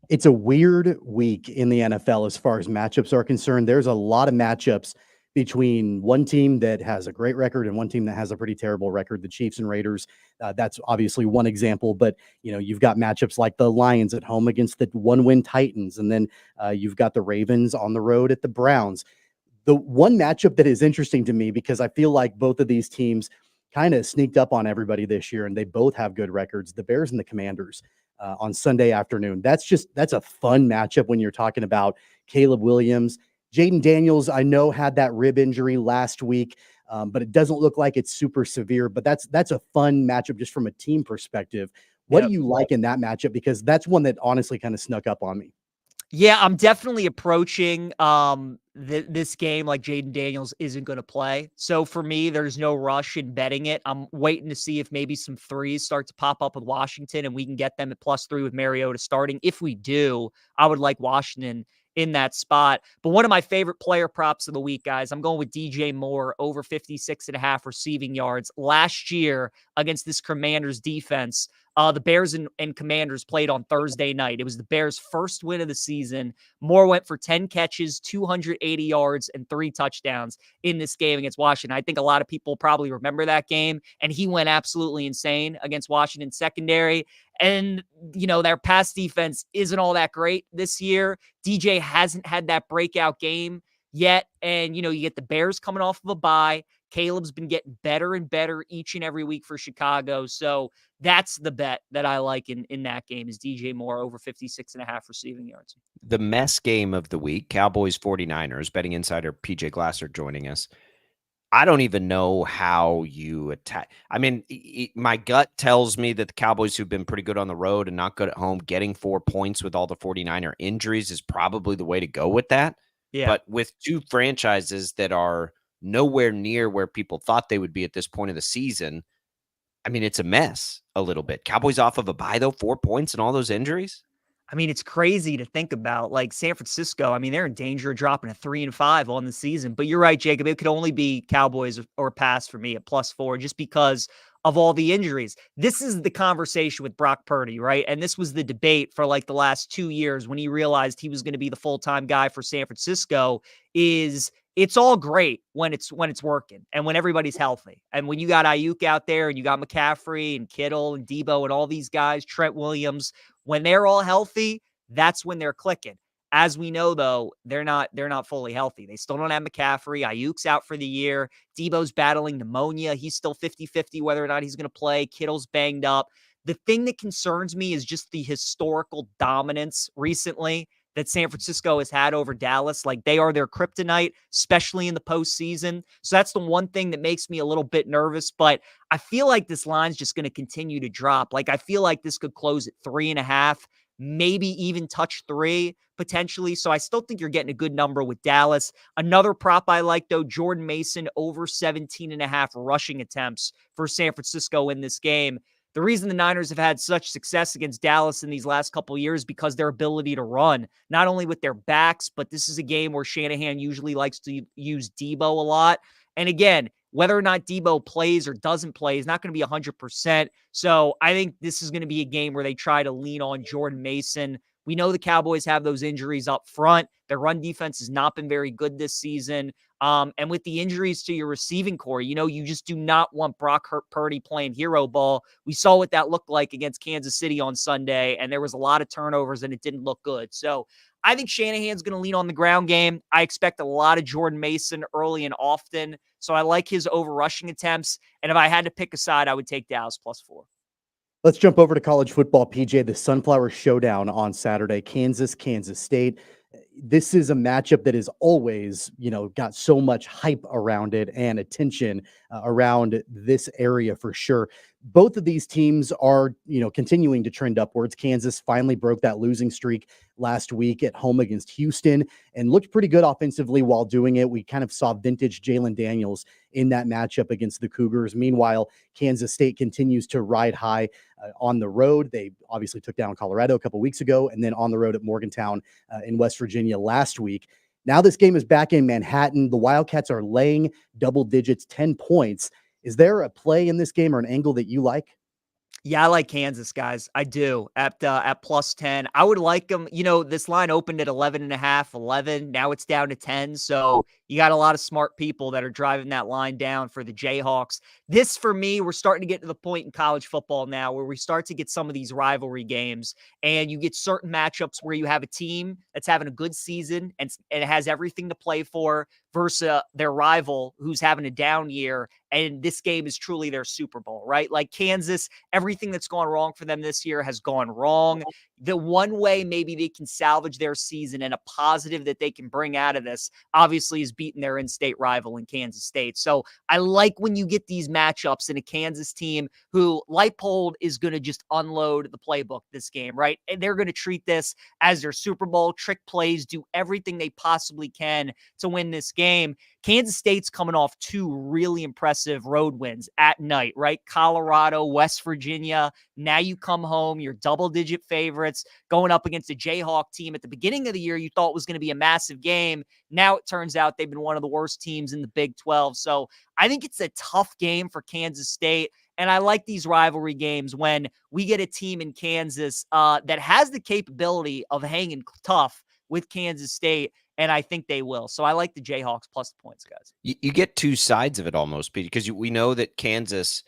It's a weird week in the NFL as far as matchups are concerned. There's a lot of matchups between one team that has a great record and one team that has a pretty terrible record, the Chiefs and Raiders. That's obviously one example, but you've got matchups like the Lions at home against the one-win Titans, and then you've got the Ravens on the road at the Browns. The one matchup that is interesting to me, because I feel like both of these teams kind of sneaked up on everybody this year, and they both have good records, the Bears and the Commanders on Sunday afternoon. That's a fun matchup when you're talking about Caleb Williams. Jaden Daniels, I know, had that rib injury last week, but it doesn't look like it's super severe. But that's a fun matchup just from a team perspective. What do you like in that matchup? Because that's one that honestly kind of snuck up on me. Yeah, I'm definitely approaching this game like Jaden Daniels isn't going to play. So for me, there's no rush in betting it. I'm waiting to see if maybe some threes start to pop up with Washington and we can get them at +3 with Mariota starting. If we do, I would like Washington in that spot. But one of my favorite player props of the week, guys, I'm going with DJ Moore over 56.5 receiving yards. Last year against this Commanders defense, the Bears and Commanders played on Thursday night. It was the Bears' first win of the season. Moore went for 10 catches, 280 yards, and 3 touchdowns in this game against Washington. I think a lot of people probably remember that game, and he went absolutely insane against Washington secondary. And, their pass defense isn't all that great this year. DJ hasn't had that breakout game yet. And, you get the Bears coming off of a bye. Caleb's been getting better and better each and every week for Chicago. So that's the bet that I like in that game is DJ Moore over 56.5 receiving yards. The mess game of the week, Cowboys 49ers, betting insider PJ Glasser joining us. I don't even know how you attack. I mean, my gut tells me that the Cowboys, who've been pretty good on the road and not good at home, getting 4 points with all the 49er injuries is probably the way to go with that. Yeah. But with two franchises that are nowhere near where people thought they would be at this point of the season, I mean, it's a mess a little bit. Cowboys off of a bye, though, 4 points and all those injuries. I mean, it's crazy to think about. Like San Francisco, I mean, they're in danger of dropping a 3-5 on the season. But you're right, Jacob. It could only be Cowboys or pass for me at +4 just because of all the injuries. This is the conversation with Brock Purdy, right? And this was the debate for like the last 2 years when he realized he was going to be the full-time guy for San Francisco. It's all great when it's working and when everybody's healthy. And when you got Ayuk out there and you got McCaffrey and Kittle and Debo and all these guys, Trent Williams, when they're all healthy, that's when they're clicking. As we know, though, they're not fully healthy. They still don't have McCaffrey. Ayuk's out for the year. Debo's battling pneumonia. He's still 50-50 whether or not he's going to play. Kittle's banged up. The thing that concerns me is just the historical dominance recently that San Francisco has had over Dallas. Like, they are their kryptonite, especially in the postseason. So that's the one thing that makes me a little bit nervous. But I feel like this line's just going to continue to drop. Like, I feel like this could close at 3.5, maybe even touch 3 potentially. So I still think you're getting a good number with Dallas. Another prop I like, though, Jordan Mason over 17.5 rushing attempts for San Francisco in this game. The reason the Niners have had such success against Dallas in these last couple of years because their ability to run, not only with their backs, but this is a game where Shanahan usually likes to use Debo a lot. And again, whether or not Debo plays or doesn't play is not going to be 100%. So I think this is going to be a game where they try to lean on Jordan Mason. We know the Cowboys have those injuries up front. Their run defense has not been very good this season. And with the injuries to your receiving core, you just do not want Brock Purdy playing hero ball. We saw what that looked like against Kansas City on Sunday, and there was a lot of turnovers, and it didn't look good. So I think Shanahan's going to lean on the ground game. I expect a lot of Jordan Mason early and often. So I like his over rushing attempts. And if I had to pick a side, I would take Dallas +4. Let's jump over to college football, PJ. The Sunflower Showdown on Saturday, Kansas State. This is a matchup that is always, got so much hype around it and attention around this area for sure. Both of these teams are, continuing to trend upwards. Kansas finally broke that losing streak last week at home against Houston and looked pretty good offensively while doing it. We kind of saw vintage Jalen Daniels in that matchup against the Cougars. Meanwhile, Kansas State continues to ride high on the road. They obviously took down Colorado a couple weeks ago and then on the road at Morgantown in West Virginia last week. Now this game is back in Manhattan. The Wildcats are laying double digits, 10 points. Is there a play in this game or an angle that you like? Yeah, I like Kansas, guys. I do at +10. I would like them. This line opened at 11.5, 11. Now it's down to 10. So you got a lot of smart people that are driving that line down for the Jayhawks. This, for me, we're starting to get to the point in college football now where we start to get some of these rivalry games, and you get certain matchups where you have a team that's having a good season and it has everything to play for versus their rival who's having a down year. And this game is truly their Super Bowl, right? Like Kansas, everything that's gone wrong for them this year has gone wrong. The one way maybe they can salvage their season and a positive that they can bring out of this, obviously, is beating their in-state rival in Kansas State. So I like when you get these matchups in a Kansas team who Leipold is going to just unload the playbook this game, right? And they're going to treat this as their Super Bowl, trick plays, do everything they possibly can to win this game. Kansas State's coming off 2 really impressive road wins at night, right? Colorado, West Virginia. Now you come home, you're double-digit favorites going up against a Jayhawk team at the beginning of the year you thought was going to be a massive game. Now it turns out they've been one of the worst teams in the Big 12. So I think it's a tough game for Kansas State. And I like these rivalry games when we get a team in Kansas that has the capability of hanging tough with Kansas State. And I think they will. So I like the Jayhawks plus the points, guys. You get two sides of it almost, Pete, because we know that Kansas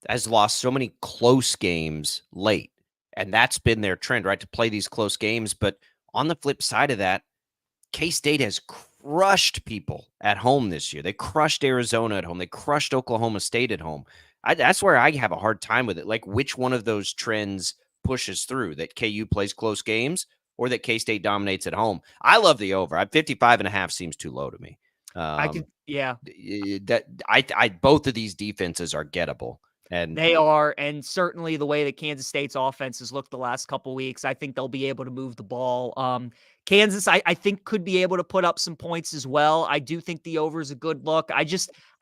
has lost so many close games late. And that's been their trend, right? To play these close games. But on the flip side of that, K-State has crushed people at home this year. They crushed Arizona at home. They crushed Oklahoma State at home. That's where I have a hard time with it. Like, which one of those trends pushes through, that KU plays close games or that K-State dominates at home? I love the over. 55.5 seems too low to me. Both of these defenses are gettable. And they are, and certainly the way that Kansas State's offense has looked the last couple weeks, I think they'll be able to move the ball. Kansas, I think, could be able to put up some points as well. I do think the over is a good look. I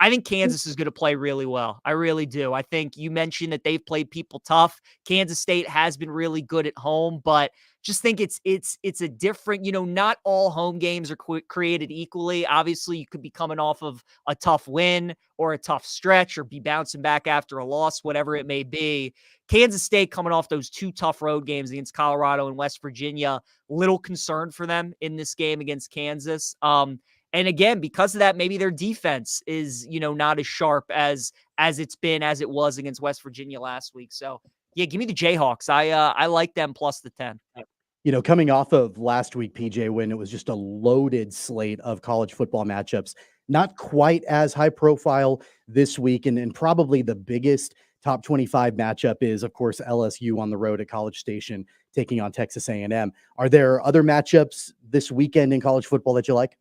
think Kansas is going to play really well. I really do. I think you mentioned that they've played people tough. Kansas State has been really good at home, but just think it's a different, not all home games are created equally. Obviously, you could be coming off of a tough win or a tough stretch or be bouncing back after a loss, whatever it may be. Kansas State coming off those 2 tough road games against Colorado and West Virginia, little concerned for them in this game against Kansas. And again, because of that, maybe their defense is, not as sharp as it was against West Virginia last week. So yeah, give me the Jayhawks. I like them plus the 10. Coming off of last week, PJ, when it was just a loaded slate of college football matchups, not quite as high profile this week. And probably the biggest top 25 matchup is, of course, LSU on the road at College Station taking on Texas A&M. Are there other matchups this weekend in college football that you like?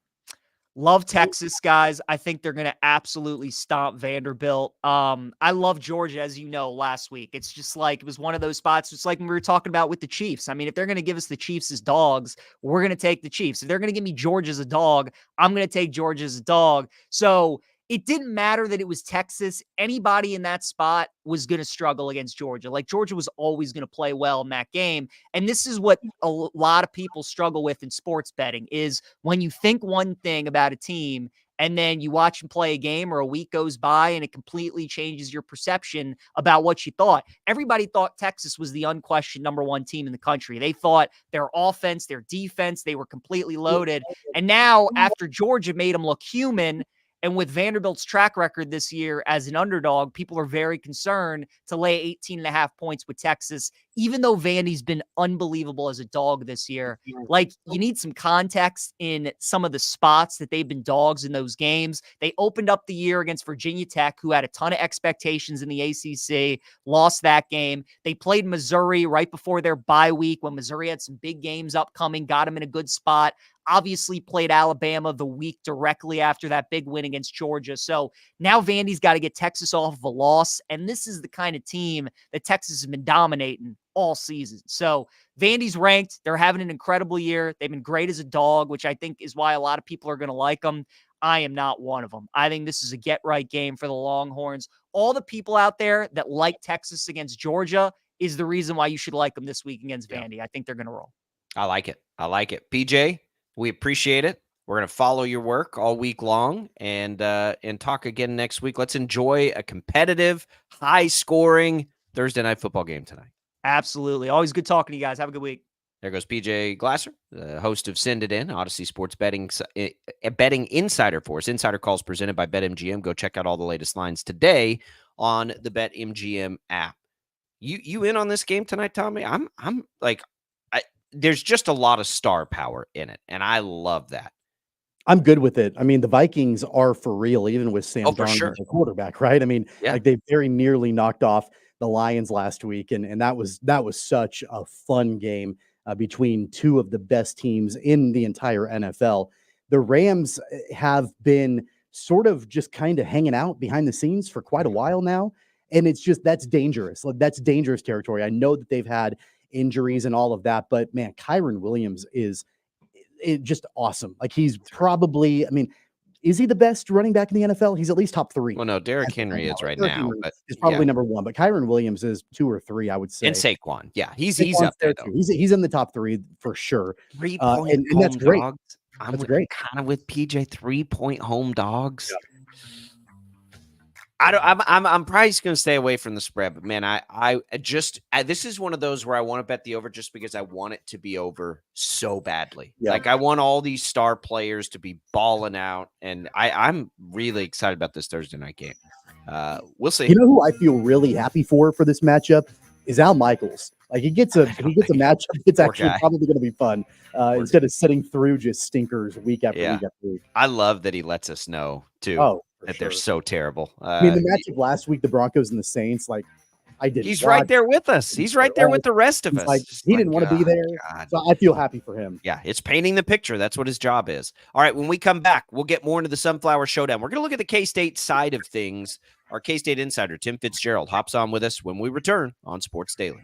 Love Texas, guys. I think they're going to absolutely stomp Vanderbilt. I love Georgia, as you know, last week. It's just like, it was one of those spots. It's like when we were talking about with the Chiefs. I mean, if they're going to give us the Chiefs as dogs, we're going to take the Chiefs. If they're going to give me Georgia as a dog, I'm going to take Georgia as a dog. So it didn't matter that it was Texas. Anybody in that spot was going to struggle against Georgia. Like, Georgia was always going to play well in that game. And this is what a lot of people struggle with in sports betting, is when you think one thing about a team and then you watch them play a game or a week goes by and it completely changes your perception about what you thought. Everybody thought Texas was the unquestioned number 1 team in the country. They thought their offense, their defense, they were completely loaded. And now, after Georgia made them look human, and with Vanderbilt's track record this year as an underdog, people are very concerned to lay 18.5 points with Texas, even though Vandy's been unbelievable as a dog this year. Like, you need some context in some of the spots that they've been dogs in those games. They opened up the year against Virginia Tech, who had a ton of expectations in the ACC, lost that game. They played Missouri right before their bye week when Missouri had some big games upcoming, got them in a good spot. Obviously played Alabama the week directly after that big win against Georgia. So now Vandy's got to get Texas off of a loss. And this is the kind of team that Texas has been dominating all season. So Vandy's ranked. They're having an incredible year. They've been great as a dog, which I think is why a lot of people are going to like them. I am not one of them. I think this is a get-right game for the Longhorns. All the people out there that like Texas against Georgia is the reason why you should like them this week against Vandy. I think they're going to roll. I like it. PJ, we appreciate it. We're going to follow your work all week long and talk again next week. Let's enjoy a competitive, high-scoring Thursday night football game tonight. Absolutely. Always good talking to you guys. Have a good week. There goes PJ Glasser, the host of Send It In, Odyssey Sports betting insider for us. Insider calls presented by BetMGM. Go check out all the latest lines today on the BetMGM app. You in on this game tonight, Tommy? I'm like, there's just a lot of star power in it, and I love that. I'm good with it. I mean, the Vikings are for real, even with Sam Darnold as the quarterback, right? I mean, like they very nearly knocked off the Lions last week, and that was such a fun game between two of the best teams in the entire NFL. The Rams have been sort of just kind of hanging out behind the scenes for quite a while now, and it's just that's dangerous. Like, that's dangerous territory. I know that they've had injuries and all of that, but man, Kyren Williams is just awesome. Like, he's probably, I mean, is he the best running back in the NFL? He's at least top 3. Well, no, Derrick Henry is right now, but he's probably number 1. But Kyren Williams is 2 or 3, I would say. And Saquon, he's up there though. He's in the top 3 for sure. 3-point and that's great. Dogs. I'm great. Kind of with PJ 3-point home dogs. Yeah. I'm probably just going to stay away from the spread, but man, I this is one of those where I want to bet the over just because I want it to be over so badly. Yeah. Like, I want all these star players to be balling out, and I'm really excited about this Thursday night game. We'll see. You know who I feel really happy for this matchup is Al Michaels. Like, he gets a matchup that's actually probably going to be fun instead of sitting through just stinkers week after week after week. I love that he lets us know too. That they're so terrible. I mean, the matchup last week, the Broncos and the Saints, like, he's right there with us. He's right there with the rest of us. Like, he didn't want to be there. So I feel happy for him. Yeah, it's painting the picture. That's what his job is. All right, when we come back, we'll get more into the Sunflower Showdown. We're going to look at the K-State side of things. Our K-State insider, Tim Fitzgerald, hops on with us when we return on Sports Daily.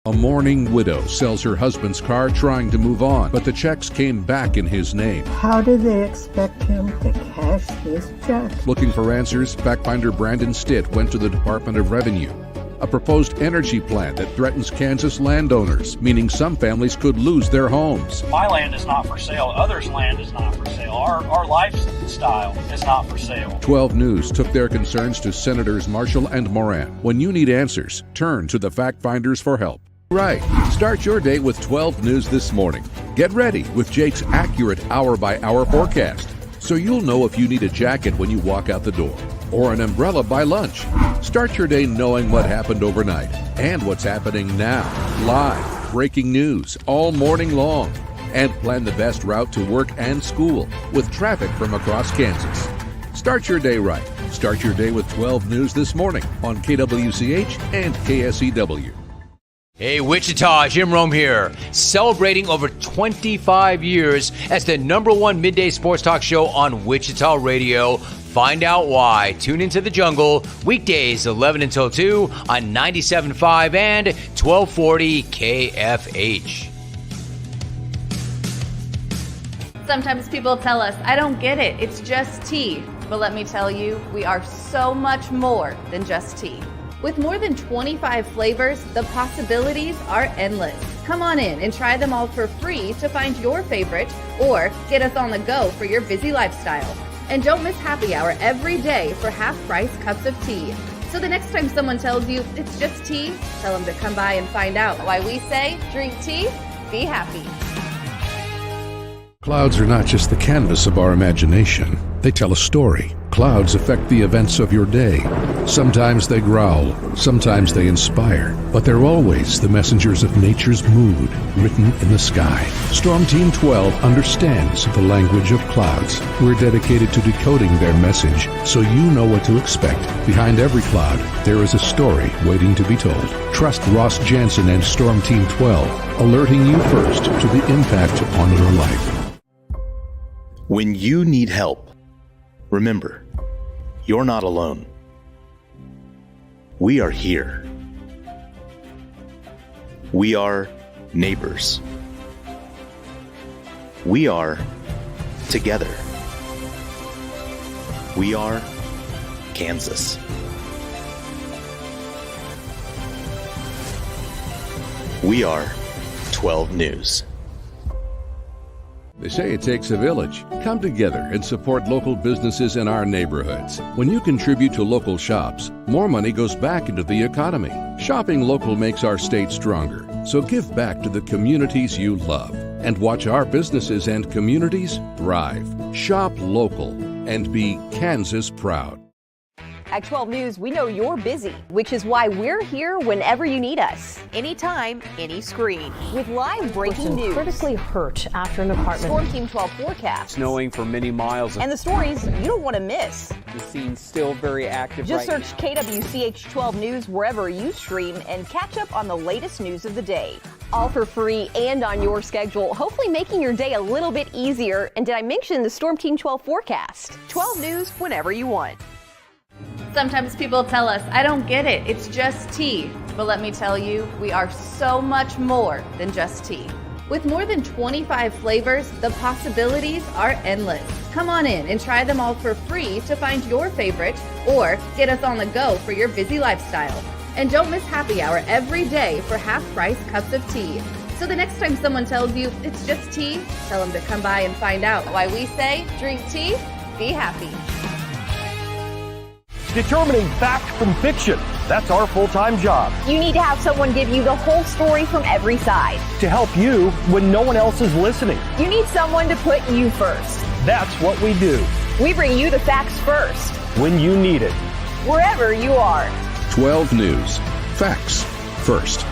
A mourning widow sells her husband's car trying to move on, but the checks came back in his name. How do they expect him to cash his check? Looking for answers, fact finder Brandon Stitt went to the Department of Revenue. A proposed energy plant that threatens Kansas landowners, meaning some families could lose their homes. My land is not for sale. Others' land is not for sale. Our lifestyle is not for sale. 12 News took their concerns to Senators Marshall and Moran. When you need answers, turn to the fact finders for help. Right. Start your day with 12 News this morning. Get ready with Jake's accurate hour-by-hour forecast, so you'll know if you need a jacket when you walk out the door or an umbrella by lunch. Start your day knowing what happened overnight and what's happening now. Live, breaking news all morning long. And plan the best route to work and school with traffic from across Kansas. Start your day right. Start your day with 12 News this morning on KWCH and KSEW. Hey, Wichita, Jim Rome here, celebrating over 25 years as the #1 midday sports talk show on Wichita Radio. Find out why. Tune into the jungle, weekdays 11 until 2 on 97.5 and 1240 KFH. Sometimes people tell us, I don't get it, it's just tea. But let me tell you, we are so much more than just tea. With more than 25 flavors, the possibilities are endless. Come on in and try them all for free to find your favorite or get us on the go for your busy lifestyle. And don't miss happy hour every day for half-price cups of tea. So the next time someone tells you it's just tea, tell them to come by and find out why we say drink tea, be happy. Clouds are not just the canvas of our imagination. They tell a story. Clouds affect the events of your day. Sometimes they growl, sometimes they inspire, but they're always the messengers of nature's mood written in the sky. Storm Team 12 understands the language of clouds. We're dedicated to decoding their message so you know what to expect. Behind every cloud, there is a story waiting to be told. Trust Ross Jansen and Storm Team 12, alerting you first to the impact on your life. When you need help, remember, you're not alone. We are here. We are neighbors. We are together. We are Kansas. We are 12 News. They say it takes a village. Come together and support local businesses in our neighborhoods. When you contribute to local shops, more money goes back into the economy. Shopping local makes our state stronger. So give back to the communities you love and watch our businesses and communities thrive. Shop local and be Kansas proud. At 12 News, we know you're busy, which is why we're here whenever you need us. Anytime, any screen. With live breaking news. Critically hurt after an apartment. Storm Team 12 forecast. Snowing for many miles. And the stories you don't want to miss. The scene's still very active. Just right search KWCH 12 News wherever you stream and catch up on the latest news of the day. All for free and on your schedule, hopefully making your day a little bit easier. And did I mention the Storm Team 12 forecast? 12 News whenever you want. Sometimes people tell us, I don't get it, it's just tea. But let me tell you, we are so much more than just tea. With more than 25 flavors, the possibilities are endless. Come on in and try them all for free to find your favorite or get us on the go for your busy lifestyle. And don't miss happy hour every day for half-price cups of tea. So the next time someone tells you it's just tea, tell them to come by and find out why we say drink tea, be happy. Determining fact from fiction. That's our full-time job. You need to have someone give you the whole story from every side. To help you when no one else is listening. You need someone to put you first. That's what we do. We bring you the facts first. When you need it. Wherever you are. 12 News. Facts first.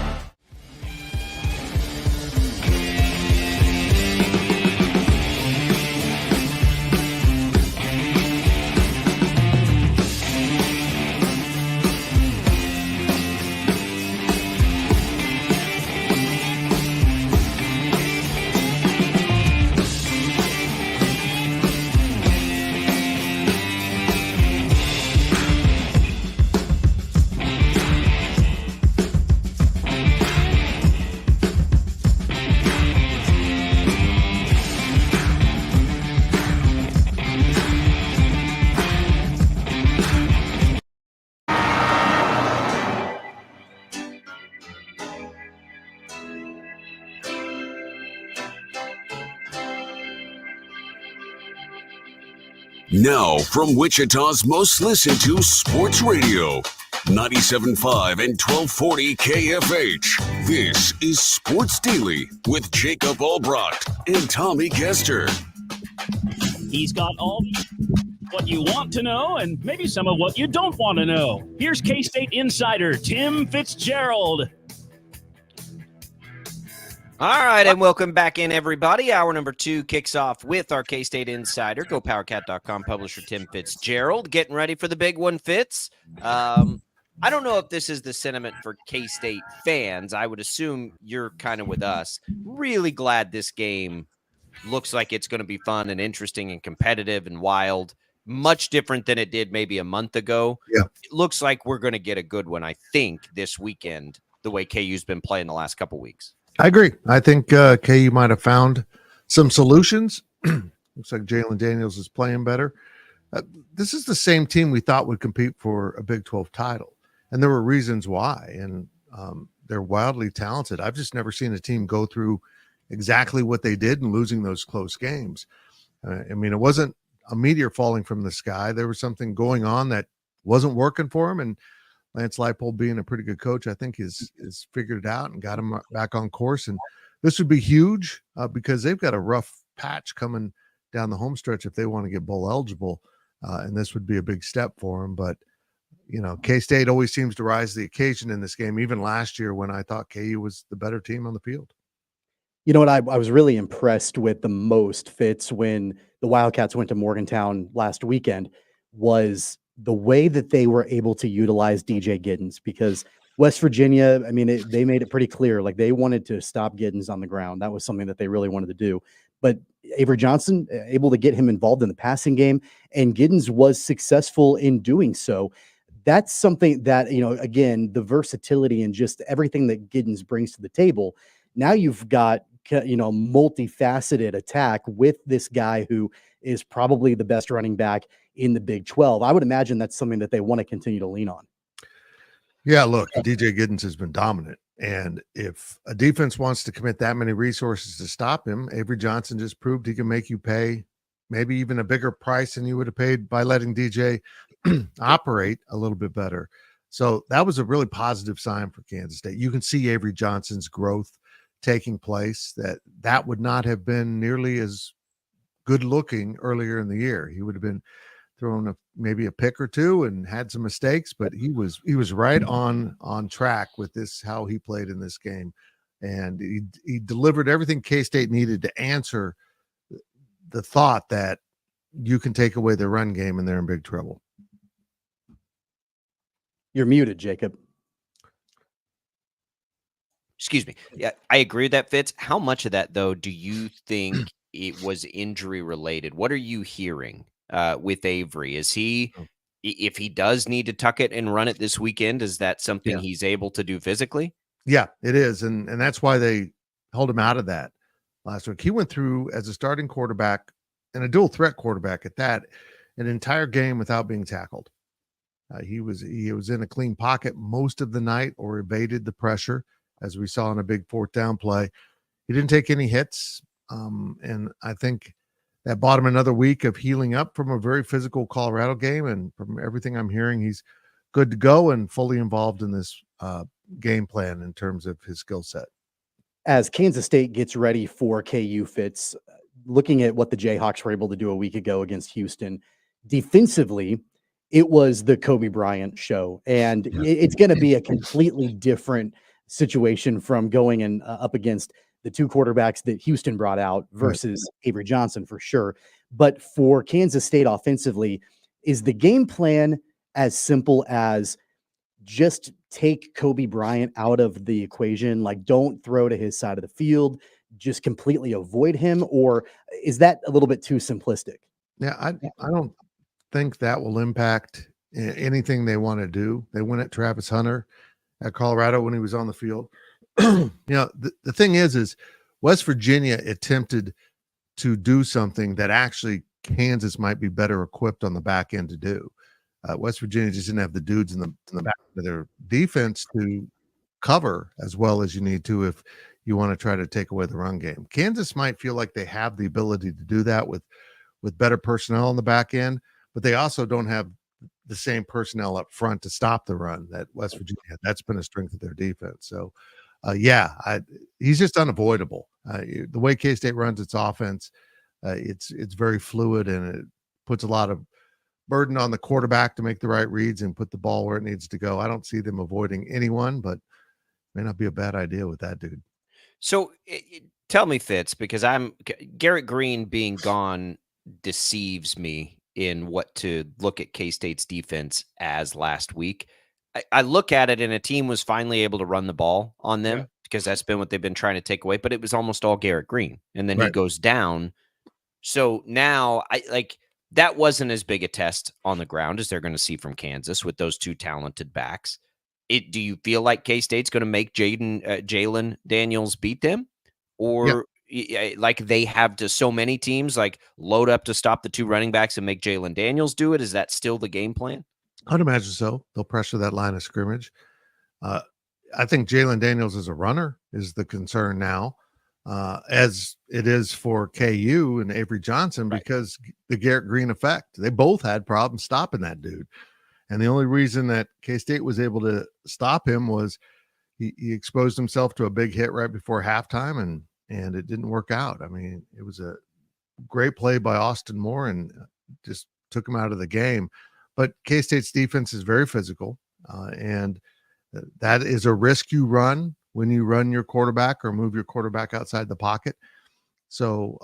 Now, from Wichita's most listened to sports radio, 97.5 and 1240 KFH. This is Sports Daily with Jacob Albrecht and Tommy Kester. He's got all what you want to know and maybe some of what you don't want to know. Here's K-State insider Tim Fitzgerald. All right, and welcome back in, everybody. Hour number 2 kicks off with our K-State insider, GoPowerCat.com publisher Tim Fitzgerald, getting ready for the big one, Fitz. I don't know if this is the sentiment for K-State fans. I would assume you're kind of with us. Really glad this game looks like it's going to be fun and interesting and competitive and wild. Much different than it did maybe a month ago. Yeah. It looks like we're going to get a good one, I think, this weekend, the way KU's been playing the last couple weeks. I agree. I think KU might have found some solutions. Looks like Jalen Daniels is playing better. This is the same team we thought would compete for a Big 12 title, and there were reasons why, and they're wildly talented. I've just never seen a team go through exactly what they did in losing those close games. I mean, it wasn't a meteor falling from the sky. There was something going on that wasn't working for him, and Lance Leipold, being a pretty good coach, I think is figured it out and got him back on course. And this would be huge because they've got a rough patch coming down the home stretch if they want to get bowl eligible. And this would be a big step for them. But, you know, K-State always seems to rise to the occasion in this game, even last year when I thought KU was the better team on the field. You know what I was really impressed with the most, Fitz, when the Wildcats went to Morgantown last weekend was the way that they were able to utilize DJ Giddens, because West Virginia, I mean, they made it pretty clear, like they wanted to stop Giddens on the ground. That was something that they really wanted to do. But Avery Johnson, able to get him involved in the passing game, and Giddens was successful in doing so. That's something that, you know, again, the versatility and just everything that Giddens brings to the table. Now you've got, you know, multifaceted attack with this guy who is probably the best running back in the Big 12. I would imagine that's something that they want to continue to lean on. Yeah, look, DJ Giddens has been dominant. And if a defense wants to commit that many resources to stop him, Avery Johnson just proved he can make you pay maybe even a bigger price than you would have paid by letting DJ operate a little bit better. So that was a really positive sign for Kansas State. You can see Avery Johnson's growth taking place, that would not have been nearly as good looking earlier in the year. He would have been thrown maybe a pick or two and had some mistakes, but he was right on track with this, how he played in this game. And he delivered everything K-State needed to answer the thought that you can take away the run game and they're in big trouble. You're muted, Jacob. Excuse me. Yeah, I agree with that, Fitz. How much of that, though, do you think it was injury related? What are you hearing with Avery? Is he, if he does need to tuck it and run it this weekend, is that something he's able to do physically? Yeah, it is. And that's why they held him out of that last week. He went through as a starting quarterback and a dual threat quarterback at that, an entire game without being tackled. He was in a clean pocket most of the night or evaded the pressure, as we saw in a big fourth down play. He didn't take any hits. And I think that bought him another week of healing up from a very physical Colorado game. And from everything I'm hearing, he's good to go and fully involved in this game plan in terms of his skill set. As Kansas State gets ready for KU, Fitz, looking at what the Jayhawks were able to do a week ago against Houston, defensively, it was the Kobe Bryant show. And it's going to be a completely different situation from going and up against the two quarterbacks that Houston brought out versus Avery Johnson for sure. But for Kansas State offensively, is the game plan as simple as just take Kobe Bryant out of the equation? Like, don't throw to his side of the field, just completely avoid him? Or is that a little bit too simplistic? Yeah, I don't think that will impact anything they want to do. They went at Travis Hunter at Colorado when he was on the field. The thing is West Virginia attempted to do something that actually Kansas might be better equipped on the back end to do. West Virginia just didn't have the dudes in the back of their defense to cover as well as you need to if you want to try to take away the run game. Kansas might feel like they have the ability to do that with better personnel on the back end, but they also don't have the same personnel up front to stop the run that West Virginia had. That's been a strength of their defense. So, he's just unavoidable. The way K-State runs its offense, it's very fluid, and it puts a lot of burden on the quarterback to make the right reads and put the ball where it needs to go. I don't see them avoiding anyone, but may not be a bad idea with that dude. So tell me, Fitz, because Garrett Green being gone deceives me in what to look at K-State's defense as last week. I look at it and a team was finally able to run the ball on them because that's been what they've been trying to take away, but it was almost all Garrett Green. And then he goes down. So now that wasn't as big a test on the ground as they're going to see from Kansas with those two talented backs. Do you feel like K-State's going to make Jalen Daniels beat them? Or like they have to so many teams, like load up to stop the two running backs and make Jalen Daniels do it? Is that still the game plan? I'd imagine so. They'll pressure that line of scrimmage. I think Jalen Daniels as a runner is the concern now, as it is for KU and Avery Johnson, because the Garrett Green effect. They both had problems stopping that dude. And the only reason that K-State was able to stop him was he exposed himself to a big hit right before halftime, and it didn't work out. I mean, it was a great play by Austin Moore and just took him out of the game. But K-State's defense is very physical, and that is a risk you run when you run your quarterback or move your quarterback outside the pocket. So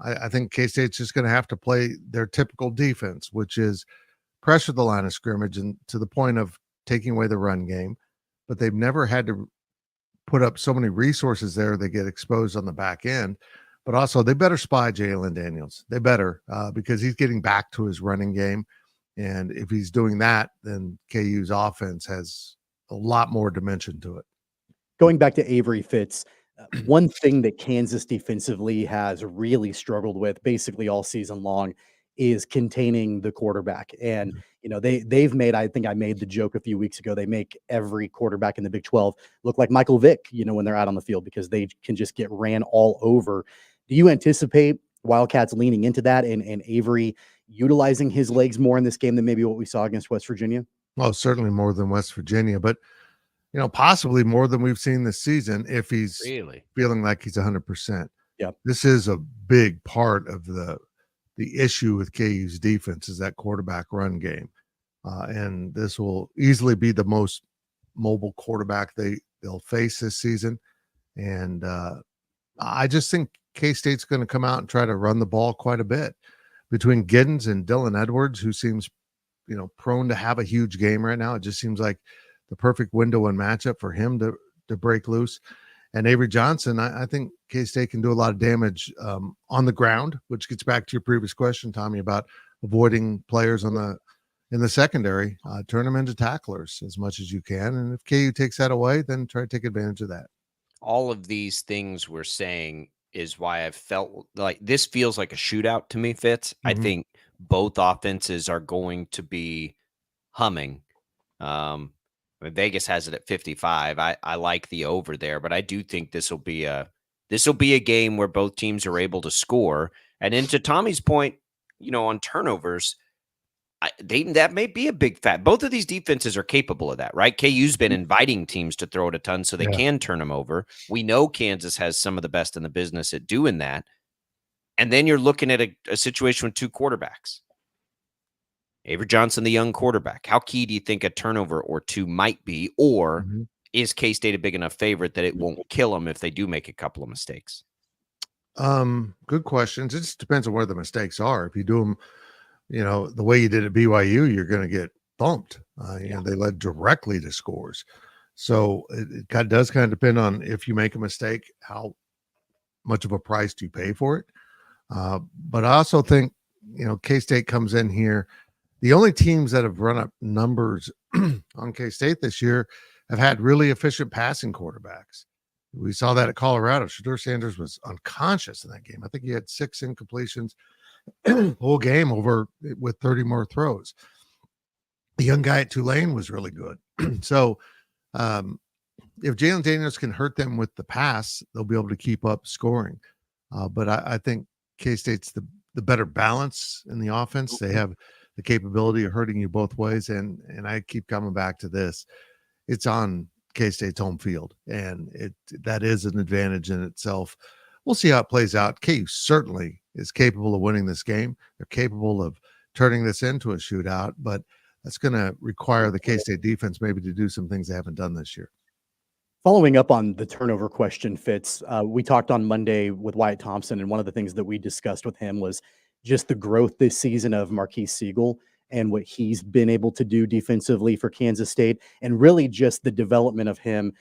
I think K-State's just going to have to play their typical defense, which is pressure the line of scrimmage and to the point of taking away the run game. But they've never had to put up so many resources there. They get exposed on the back end. But also they better spy Jalen Daniels. They better because he's getting back to his running game. And if he's doing that, then KU's offense has a lot more dimension to it. Going back to Avery, Fitz, one thing that Kansas defensively has really struggled with basically all season long is containing the quarterback. And, they've made, I think I made the joke a few weeks ago, they make every quarterback in the Big 12 look like Michael Vick, when they're out on the field, because they can just get ran all over. Do you anticipate Wildcats leaning into that and Avery utilizing his legs more in this game than maybe what we saw against West Virginia? Well, certainly more than West Virginia, but possibly more than we've seen this season if he's Really feeling like he's 100%. Yep. This is a big part of the issue with KU's defense is that quarterback run game. And this will easily be the most mobile quarterback they'll face this season. And I just think K-State's going to come out and try to run the ball quite a bit between Giddens and Dylan Edwards, who seems, prone to have a huge game right now. It just seems like the perfect window and matchup for him to break loose. And Avery Johnson, I think K-State can do a lot of damage on the ground, which gets back to your previous question, Tommy, about avoiding players in the secondary. Turn them into tacklers as much as you can. And if KU takes that away, then try to take advantage of that. all of these things we're saying is why I felt like this feels like a shootout to me, Fitz. I think both offenses are going to be humming. Vegas has it at 55. I like the over there, but I do think this will be a game where both teams are able to score. And then to Tommy's point, on turnovers, that may be a big fat. Both of these defenses are capable of that, right? KU's been inviting teams to throw it a ton so they can turn them over. We know Kansas has some of the best in the business at doing that. And then you're looking at a situation with two quarterbacks. Avery Johnson, the young quarterback. How key do you think a turnover or two might be? Or is K-State a big enough favorite that it won't kill them if they do make a couple of mistakes? Good questions. It just depends on where the mistakes are. If you do them, the way you did at BYU, you're going to get bumped. They led directly to scores. So it does kind of depend on if you make a mistake, how much of a price do you pay for it? But I also think, K-State comes in here. The only teams that have run up numbers on K-State this year have had really efficient passing quarterbacks. We saw that at Colorado. Shedeur Sanders was unconscious in that game. I think he had 6 incompletions whole game with 30 more throws. The young guy at Tulane was really good. So if Jalen Daniels can hurt them with the pass, they'll be able to keep up scoring. But I think K-State's the better balance in the offense. They have the capability of hurting you both ways. And I keep coming back to this. It's on K-State's home field, and that is an advantage in itself. We'll see how it plays out. KU certainly is capable of winning this game. They're capable of turning this into a shootout, but that's going to require the K-State defense maybe to do some things they haven't done this year. Following up on the turnover question, Fitz, we talked on Monday with Wyatt Thompson, and one of the things that we discussed with him was just the growth this season of Marquise Siegel and what he's been able to do defensively for Kansas State, and really just the development of him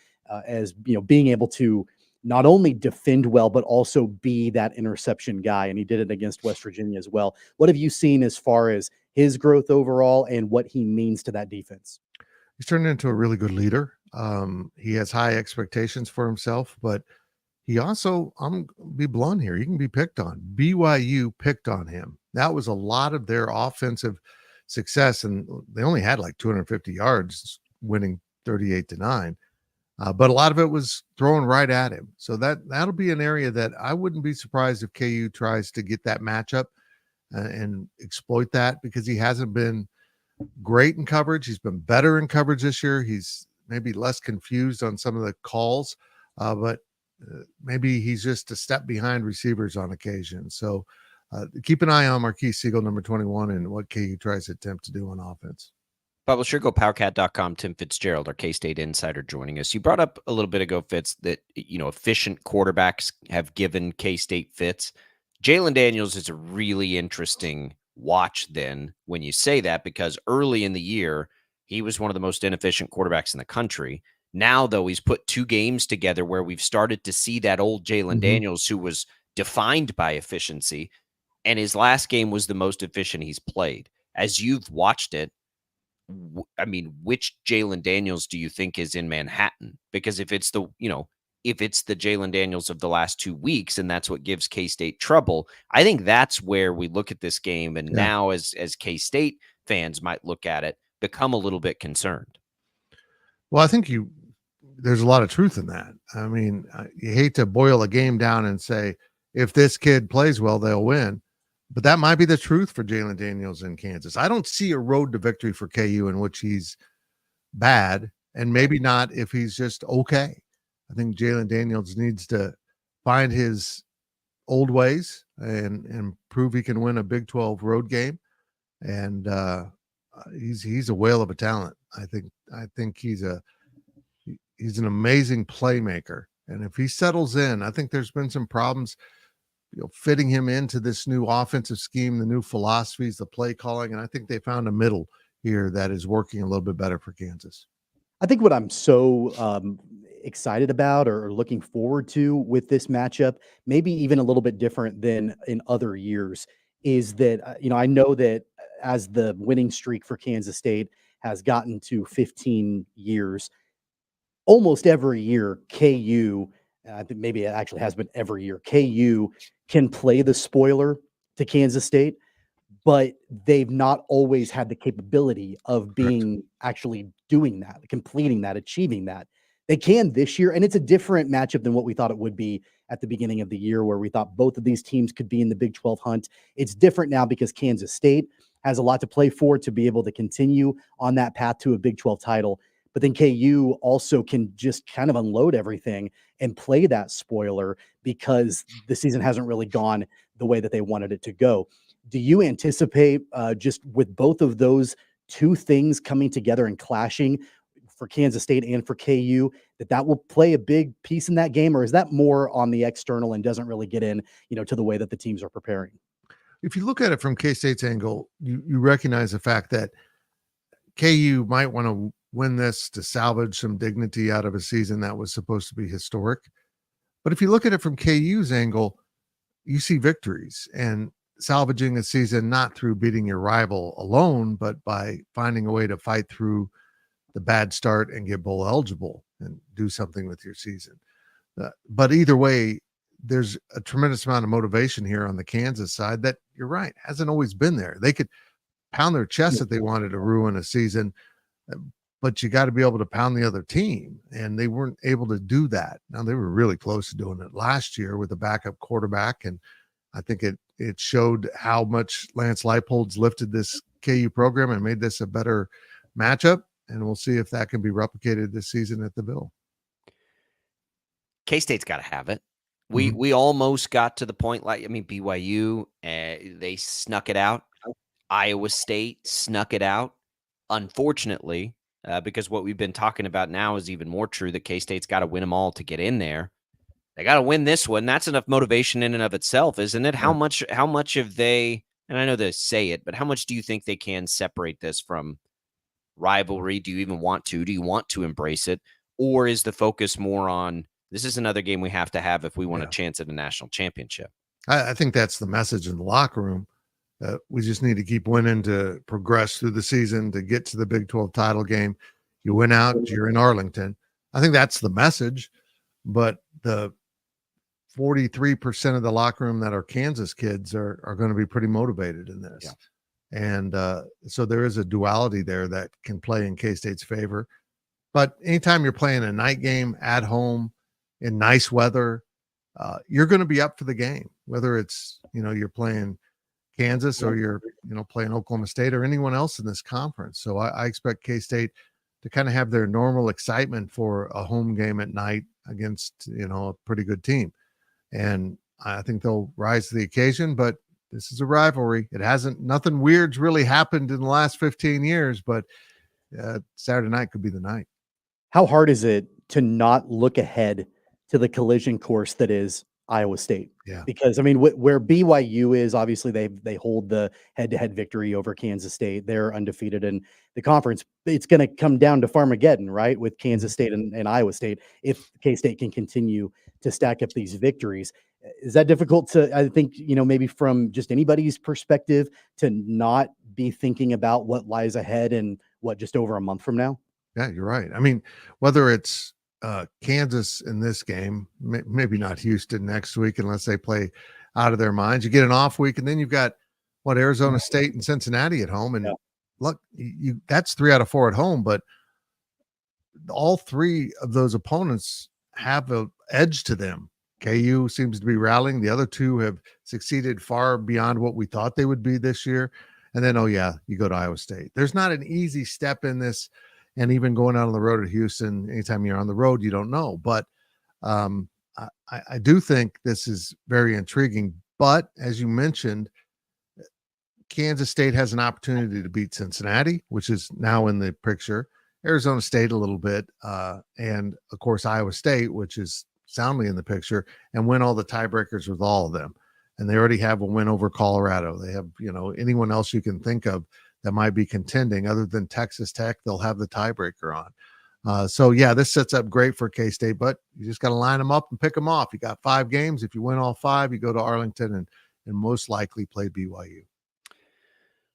as being able to not only defend well, but also be that interception guy. And he did it against West Virginia as well. What have you seen as far as his growth overall and what he means to that defense? He's turned into a really good leader. He has high expectations for himself, but he also, I'm gonna be blunt here, he can be picked on. BYU picked on him. That was a lot of their offensive success, and they only had like 250 yards, winning 38-9. But a lot of it was thrown right at him. So that'll be an area that I wouldn't be surprised if KU tries to get that matchup and exploit that, because he hasn't been great in coverage. He's been better in coverage this year. He's maybe less confused on some of the calls, but maybe he's just a step behind receivers on occasion. So keep an eye on Marquise Siegel, number 21, and what KU tries to attempt to do on offense. Publisher, go powercat.com. Tim Fitzgerald, our K-State insider, joining us. You brought up a little bit ago, Fitz, that efficient quarterbacks have given K-State fits. Jalen Daniels is a really interesting watch then when you say that, because early in the year, he was one of the most inefficient quarterbacks in the country. Now, though, he's put 2 games together where we've started to see that old Jalen Daniels, who was defined by efficiency, and his last game was the most efficient he's played. As you've watched it, which Jalen Daniels do you think is in Manhattan? Because if it's if it's the Jalen Daniels of the last 2 weeks, and that's what gives K-State trouble. I think that's where we look at this game, and now as K-State fans might look at it, become a little bit concerned. Well, I think there's a lot of truth in that. I mean, you hate to boil a game down and say, if this kid plays well, they'll win. But that might be the truth for Jalen Daniels in Kansas. I don't see a road to victory for KU in which he's bad, and maybe not if he's just okay. I think Jalen Daniels needs to find his old ways and prove he can win a Big 12 road game. And he's a whale of a talent. I think he's an amazing playmaker. And if he settles in, I think there's been some problems, fitting him into this new offensive scheme, the new philosophies, the play calling. And I think they found a middle here that is working a little bit better for Kansas. I think what I'm so excited about or looking forward to with this matchup, maybe even a little bit different than in other years, is that, I know that as the winning streak for Kansas State has gotten to 15 years, almost every year, KU, I think maybe it actually has been every year, KU can play the spoiler to Kansas State, but they've not always had the capability of being actually doing that, completing that, achieving that. They can this year, and it's a different matchup than what we thought it would be at the beginning of the year, where we thought both of these teams could be in the Big 12 hunt. It's different now because Kansas State has a lot to play for to be able to continue on that path to a Big 12 title. But then KU also can just kind of unload everything and play that spoiler because the season hasn't really gone the way that they wanted it to go. Do you anticipate just with both of those two things coming together and clashing for Kansas State and for KU, that will play a big piece in that game? Or is that more on the external and doesn't really get in, to the way that the teams are preparing? If you look at it from K-State's angle, you recognize the fact that KU might want to win this to salvage some dignity out of a season that was supposed to be historic. But if you look at it from KU's angle, you see victories and salvaging a season not through beating your rival alone, but by finding a way to fight through the bad start and get bowl eligible and do something with your season. But either way, there's a tremendous amount of motivation here on the Kansas side that, you're right, hasn't always been there. They could pound their chest if they wanted to ruin a season, but you got to be able to pound the other team, and they weren't able to do that. Now, they were really close to doing it last year with a backup quarterback, and I think it showed how much Lance Leipold's lifted this KU program and made this a better matchup, and we'll see if that can be replicated this season at the Ville. K-State's got to have it. We almost got to the point, BYU, they snuck it out. Iowa State snuck it out. Unfortunately, because what we've been talking about now is even more true, that K-State's got to win them all to get in there. They got to win this one. That's enough motivation in and of itself, isn't it? How much have they, and I know they say it, but how much do you think they can separate this from rivalry? Do you even want to? Do you want to embrace it? Or is the focus more on, this is another game we have to have if we want a chance at a national championship? I think that's the message in the locker room. We just need to keep winning to progress through the season, to get to the Big 12 title game. You win out, you're in Arlington. I think that's the message. But the 43% of the locker room that are Kansas kids are going to be pretty motivated in this. Yeah. And so there is a duality there that can play in K-State's favor. But anytime you're playing a night game at home in nice weather, you're going to be up for the game, whether it's, you're playing Kansas or you're, playing Oklahoma State or anyone else in this conference. So I expect K-State to kind of have their normal excitement for a home game at night against, a pretty good team. And I think they'll rise to the occasion, but this is a rivalry. Nothing weird's really happened in the last 15 years, but Saturday night could be the night. How hard is it to not look ahead to the collision course that is Iowa State? Yeah. Because where BYU is, obviously they hold the head-to-head victory over Kansas State. They're undefeated in the conference. It's going to come down to Farmageddon, right? With Kansas State and Iowa State, if K-State can continue to stack up these victories. Is that difficult to, I think, maybe from just anybody's perspective, to not be thinking about what lies ahead and what, just over a month from now? Yeah, you're right. Whether it's Kansas in this game, maybe not Houston next week unless they play out of their minds. You get an off week, and then you've got Arizona State and Cincinnati at home, and look, that's 3 out of 4 at home, but all 3 of those opponents have an edge to them. KU seems to be rallying. The other 2 have succeeded far beyond what we thought they would be this year. And then, you go to Iowa State. There's not an easy step in this. And even going out on the road at Houston, anytime you're on the road, you don't know. But I do think this is very intriguing. But as you mentioned, Kansas State has an opportunity to beat Cincinnati, which is now in the picture. Arizona State a little bit. And, of course, Iowa State, which is soundly in the picture, and win all the tiebreakers with all of them. And they already have a win over Colorado. They have, anyone else you can think of that might be contending other than Texas Tech, they'll have the tiebreaker on. This sets up great for K-State, but you just got to line them up and pick them off. You got 5 games. If you win all 5, you go to Arlington and most likely play BYU.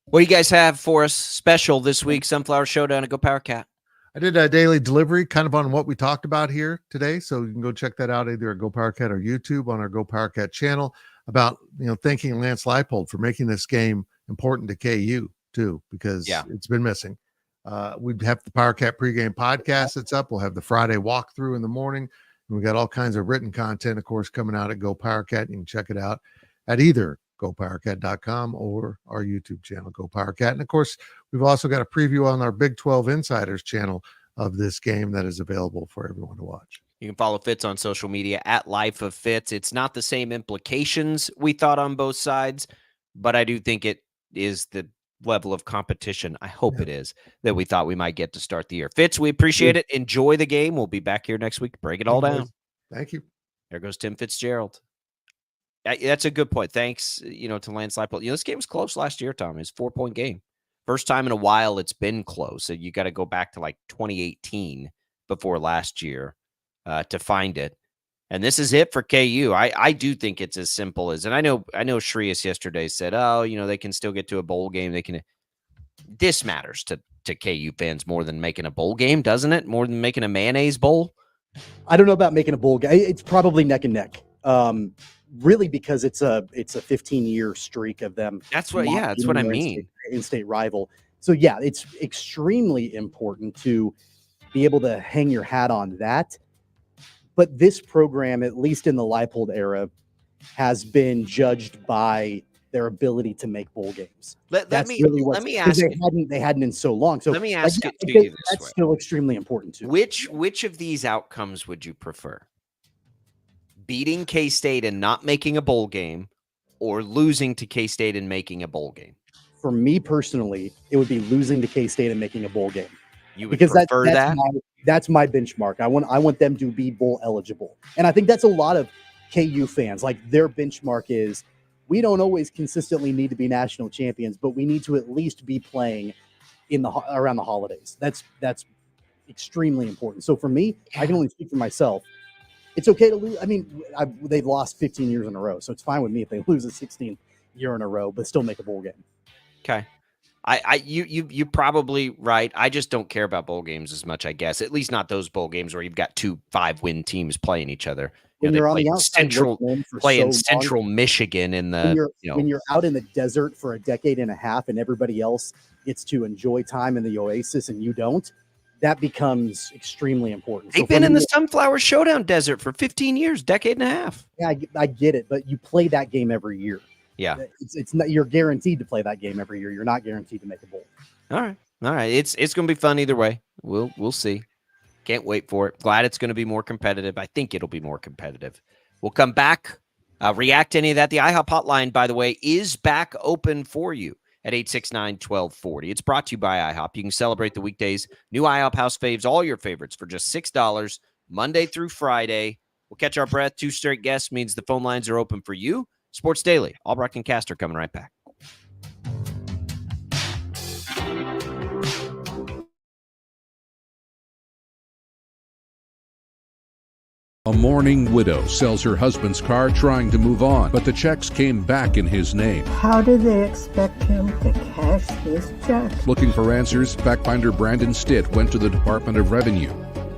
What do you guys have for us special this week? Sunflower Showdown at Go Power Cat. I did a daily delivery kind of on what we talked about here today. So you can go check that out either at Go Power Cat or YouTube on our Go Power Cat channel about, thanking Lance Leipold for making this game important to KU too, because it's been missing. We have the Power Cat pregame podcast that's up. We'll have the Friday walkthrough in the morning. And we got all kinds of written content, of course, coming out at Go Power Cat. You can check it out at either GoPowerCat.com or our YouTube channel, Go Power Cat. And of course, we've also got a preview on our Big 12 Insiders channel of this game that is available for everyone to watch. You can follow Fitz on social media at Life of Fitz. It's not the same implications we thought on both sides, but I do think it is the level of competition, I hope it is, that we thought we might get to start the year. Fitz, we appreciate it. Enjoy the game. We'll be back here next week to break it all down. Thank you. There goes Tim Fitzgerald. That's a good point. Thanks, to Lance Leipold. This game was close last year, Tom. It's a 4-point game. First time in a while it's been close. So you got to go back to like 2018 before last year to find it. And this is it for KU. I do think it's as simple as, and I know Shreas yesterday said, they can still get to a bowl game. This matters to KU fans more than making a bowl game, doesn't it? More than making a mayonnaise bowl. I don't know about making a bowl game. It's probably neck and neck. Really, because it's a 15-year streak of them. That's what I mean. In-state rival. So it's extremely important to be able to hang your hat on that. But this program, at least in the Leipold era, has been judged by their ability to make bowl games. Let me ask you. They hadn't in so long. So let me ask it to you this that's way. Still extremely important too. Which of these outcomes would you prefer? Beating K-State and not making a bowl game, or losing to K-State and making a bowl game? For me personally, it would be losing to K-State and making a bowl game. You would prefer that? That's my benchmark. I want them to be bowl eligible. And I think that's a lot of KU fans. Like, their benchmark is, we don't always consistently need to be national champions, but we need to at least be playing around the holidays. That's extremely important. So for me, I can only speak for myself. It's okay to lose. I mean, they've lost 15 years in a row, so it's fine with me if they lose a 16th year in a row, but still make a bowl game. Okay. You're probably right. I just don't care about bowl games as much, I guess. At least not those bowl games where you've got 2 5-win teams playing each other. When you're on the outside Central Michigan in the when you're out in the desert for a decade and a half and everybody else gets to enjoy time in the oasis and you don't, that becomes extremely important. They've been in the Sunflower Showdown desert for 15 years, decade and a half. Yeah, I get it, but you play that game every year. Yeah, it's not, you're guaranteed to play that game every year. You're not guaranteed to make a bowl. All right. It's going to be fun either way. We'll see. Can't wait for it. Glad it's going to be more competitive. I think it'll be more competitive. We'll come back, react to any of that. The IHOP hotline, by the way, is back open for you at 869-1240. It's brought to you by IHOP. You can celebrate the weekdays. New IHOP House Faves, all your favorites for just $6, Monday through Friday. We'll catch our breath. 2 straight guests means the phone lines are open for you. Sports Daily, Albrecht and Caster coming right back. A mourning widow sells her husband's car trying to move on, but the checks came back in his name. How do they expect him to cash his check? Looking for answers, fact finder Brandon Stitt went to the Department of Revenue.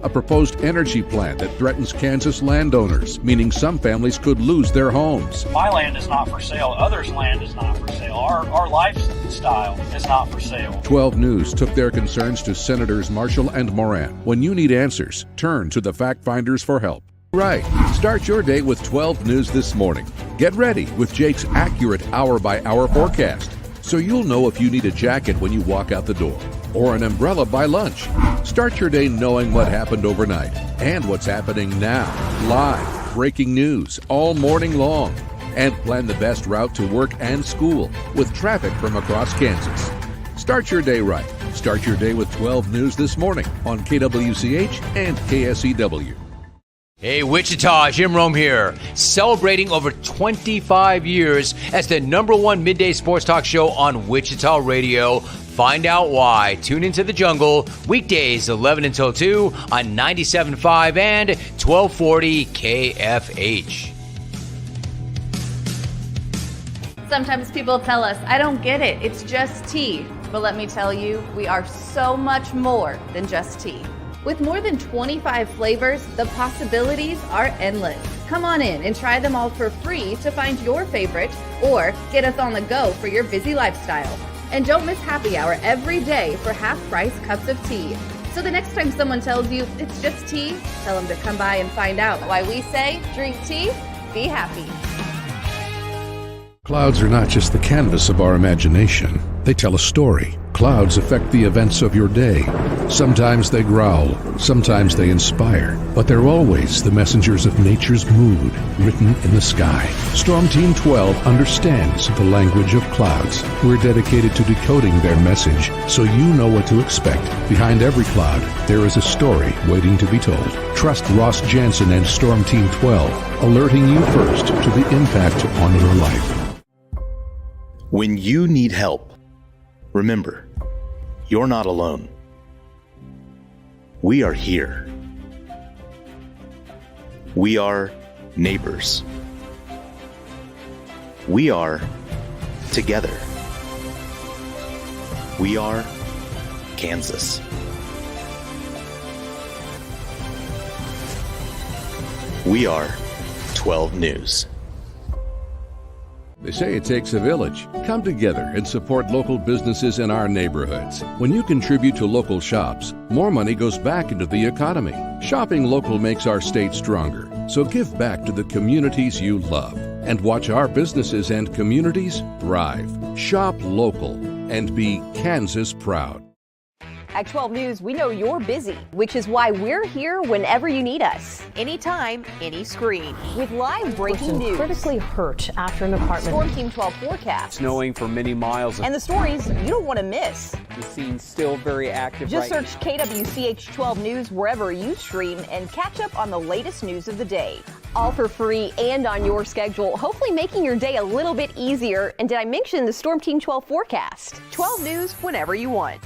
a proposed energy plant that threatens Kansas landowners, meaning some families could lose their homes. My land is not for sale. Others' land is not for sale. Our lifestyle is not for sale. 12 News took their concerns to Senators Marshall and Moran. When you need answers, turn to the fact finders for help. Right. Start your day with 12 News this morning. Get ready with Jake's accurate hour-by-hour forecast, so you'll know if you need a jacket when you walk out the door or an umbrella by lunch. Start your day knowing what happened overnight and what's happening now. Live, breaking news all morning long. And plan the best route to work and school with traffic from across Kansas. Start your day right. Start your day with 12 News this morning on KWCH and KSEW. Hey, Wichita, Jim Rome here, celebrating over 25 years as the #1 midday sports talk show on Wichita Radio. Find out why. Tune into The Jungle, weekdays 11 until 2 on 97.5 and 1240 KFH. Sometimes people tell us, I don't get it, it's just tea. But let me tell you, we are so much more than just tea. With more than 25 flavors, the possibilities are endless. Come on in and try them all for free to find your favorite or get us on the go for your busy lifestyle. And don't miss happy hour every day for half-price cups of tea. So the next time someone tells you it's just tea, tell them to come by and find out why we say drink tea, be happy. Clouds are not just the canvas of our imagination. They tell a story. Clouds affect the events of your day. Sometimes they growl, sometimes they inspire, but they're always the messengers of nature's mood written in the sky. Storm Team 12 understands the language of clouds. We're dedicated to decoding their message so you know what to expect. Behind every cloud, there is a story waiting to be told. Trust Ross Jansen and Storm Team 12, alerting you first to the impact on your life. When you need help, remember, you're not alone. We are here. We are neighbors. We are together. We are Kansas. We are 12 News. They say it takes a village. Come together and support local businesses in our neighborhoods. When you contribute to local shops, more money goes back into the economy. Shopping local makes our state stronger. So give back to the communities you love and watch our businesses and communities thrive. Shop local and be Kansas proud. At 12 News, we know you're busy, which is why we're here whenever you need us. Anytime, any screen. With live breaking news. Critically hurt after an apartment. Storm Team 12 forecast. Snowing for many miles. And the stories you don't want to miss. The scene's still very active. Just search KWCH 12 News wherever you stream and catch up on the latest news of the day. All for free and on your schedule, hopefully making your day a little bit easier. And did I mention the Storm Team 12 forecast? 12 News whenever you want.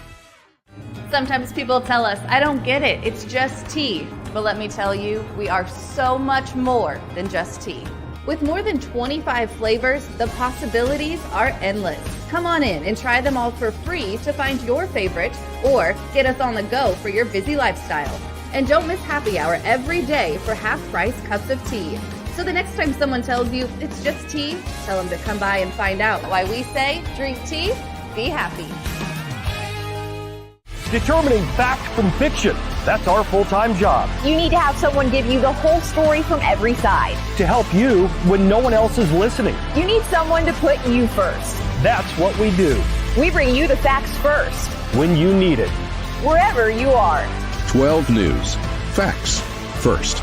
Sometimes people tell us, I don't get it, it's just tea. But let me tell you, we are so much more than just tea. With more than 25 flavors, the possibilities are endless. Come on in and try them all for free to find your favorite or get us on the go for your busy lifestyle. And don't miss happy hour every day for half-price cups of tea. So the next time someone tells you it's just tea, tell them to come by and find out why we say drink tea, be happy. Determining fact from fiction. That's our full-time job. You need to have someone give you the whole story from every side. To help you when no one else is listening. You need someone to put you first. That's what we do. We bring you the facts first. When you need it. Wherever you are. 12 News. Facts first.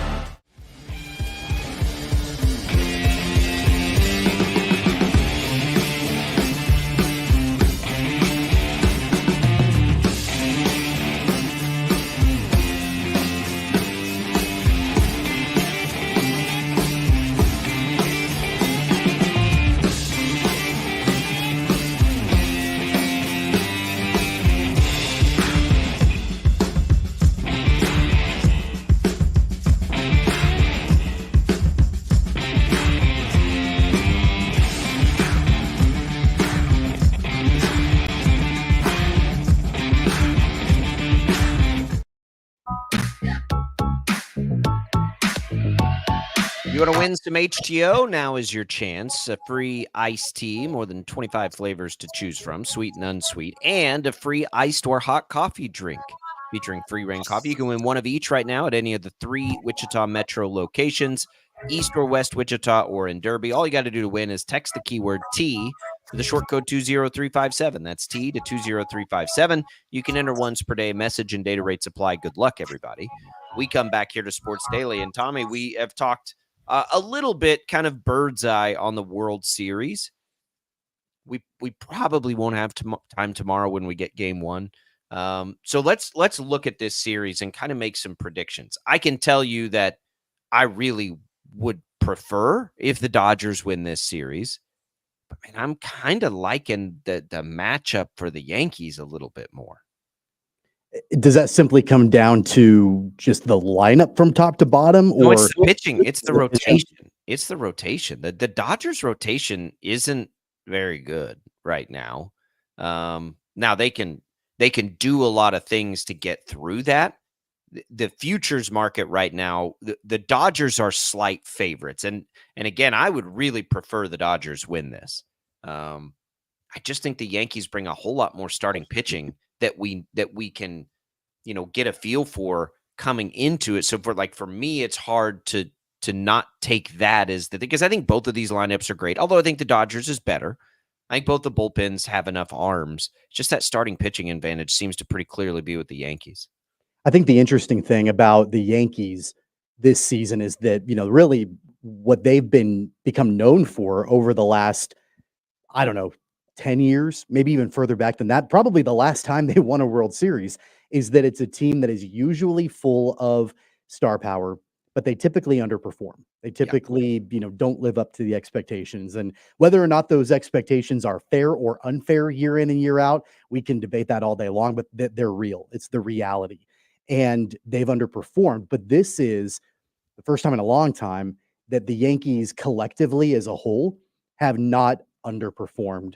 You want to win some HTO? Now is your chance. A free iced tea, more than 25 flavors to choose from, sweet and unsweet, and a free iced or hot coffee drink featuring Free Reign Coffee. You can win one of each right now at any of the 3 Wichita Metro locations, East or West Wichita or in Derby. All you got to do to win is text the keyword T to the short code 20357. That's T to 20357. You can enter once per day. Message and data rates apply. Good luck, everybody. We come back here to Sports Daily. And Tommy, we have talked a little bit kind of bird's eye on the World Series. We probably won't have time tomorrow when we get game 1. So let's look at this series and kind of make some predictions. I can tell you that I really would prefer if the Dodgers win this series. But man, I'm kind of liking the matchup for the Yankees a little bit more. Does that simply come down to just the lineup from top to bottom? No, or it's the pitching. It's the rotation. It's the rotation. The Dodgers rotation isn't very good right now. Now they can do a lot of things to get through that. The futures market right now, the Dodgers are slight favorites. And again, I would really prefer the Dodgers win this. I just think the Yankees bring a whole lot more starting pitching that we can, get a feel for coming into it. So for me, it's hard to not take that as the thing, because I think both of these lineups are great. Although I think the Dodgers is better. I think both the bullpens have enough arms. Just that starting pitching advantage seems to pretty clearly be with the Yankees. I think the interesting thing about the Yankees this season is that, really what they've become known for over the last, 10 years, maybe even further back than that, probably the last time they won a World Series, is that it's a team that is usually full of star power, but they typically underperform. They typically, don't live up to the expectations. And whether or not those expectations are fair or unfair year in and year out, we can debate that all day long, but they're real. It's the reality. And they've underperformed. But this is the first time in a long time that the Yankees collectively as a whole have not underperformed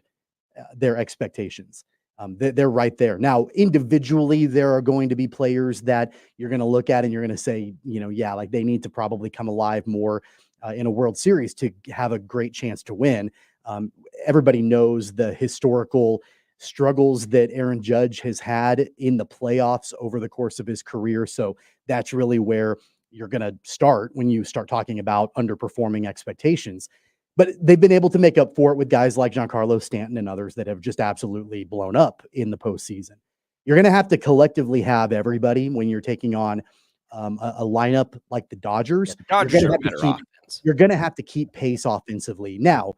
their expectations. They're right there. Now, individually, there are going to be players that you're going to look at and you're going to say, like they need to probably come alive more in a World Series to have a great chance to win. Everybody knows the historical struggles that Aaron Judge has had in the playoffs over the course of his career. So that's really where you're going to start when you start talking about underperforming expectations. But they've been able to make up for it with guys like Giancarlo Stanton and others that have just absolutely blown up in the postseason. You're going to have to collectively have everybody when you're taking on a lineup like the Dodgers. Yeah, the Dodgers are a better offense. You're going to have to keep pace offensively. Now,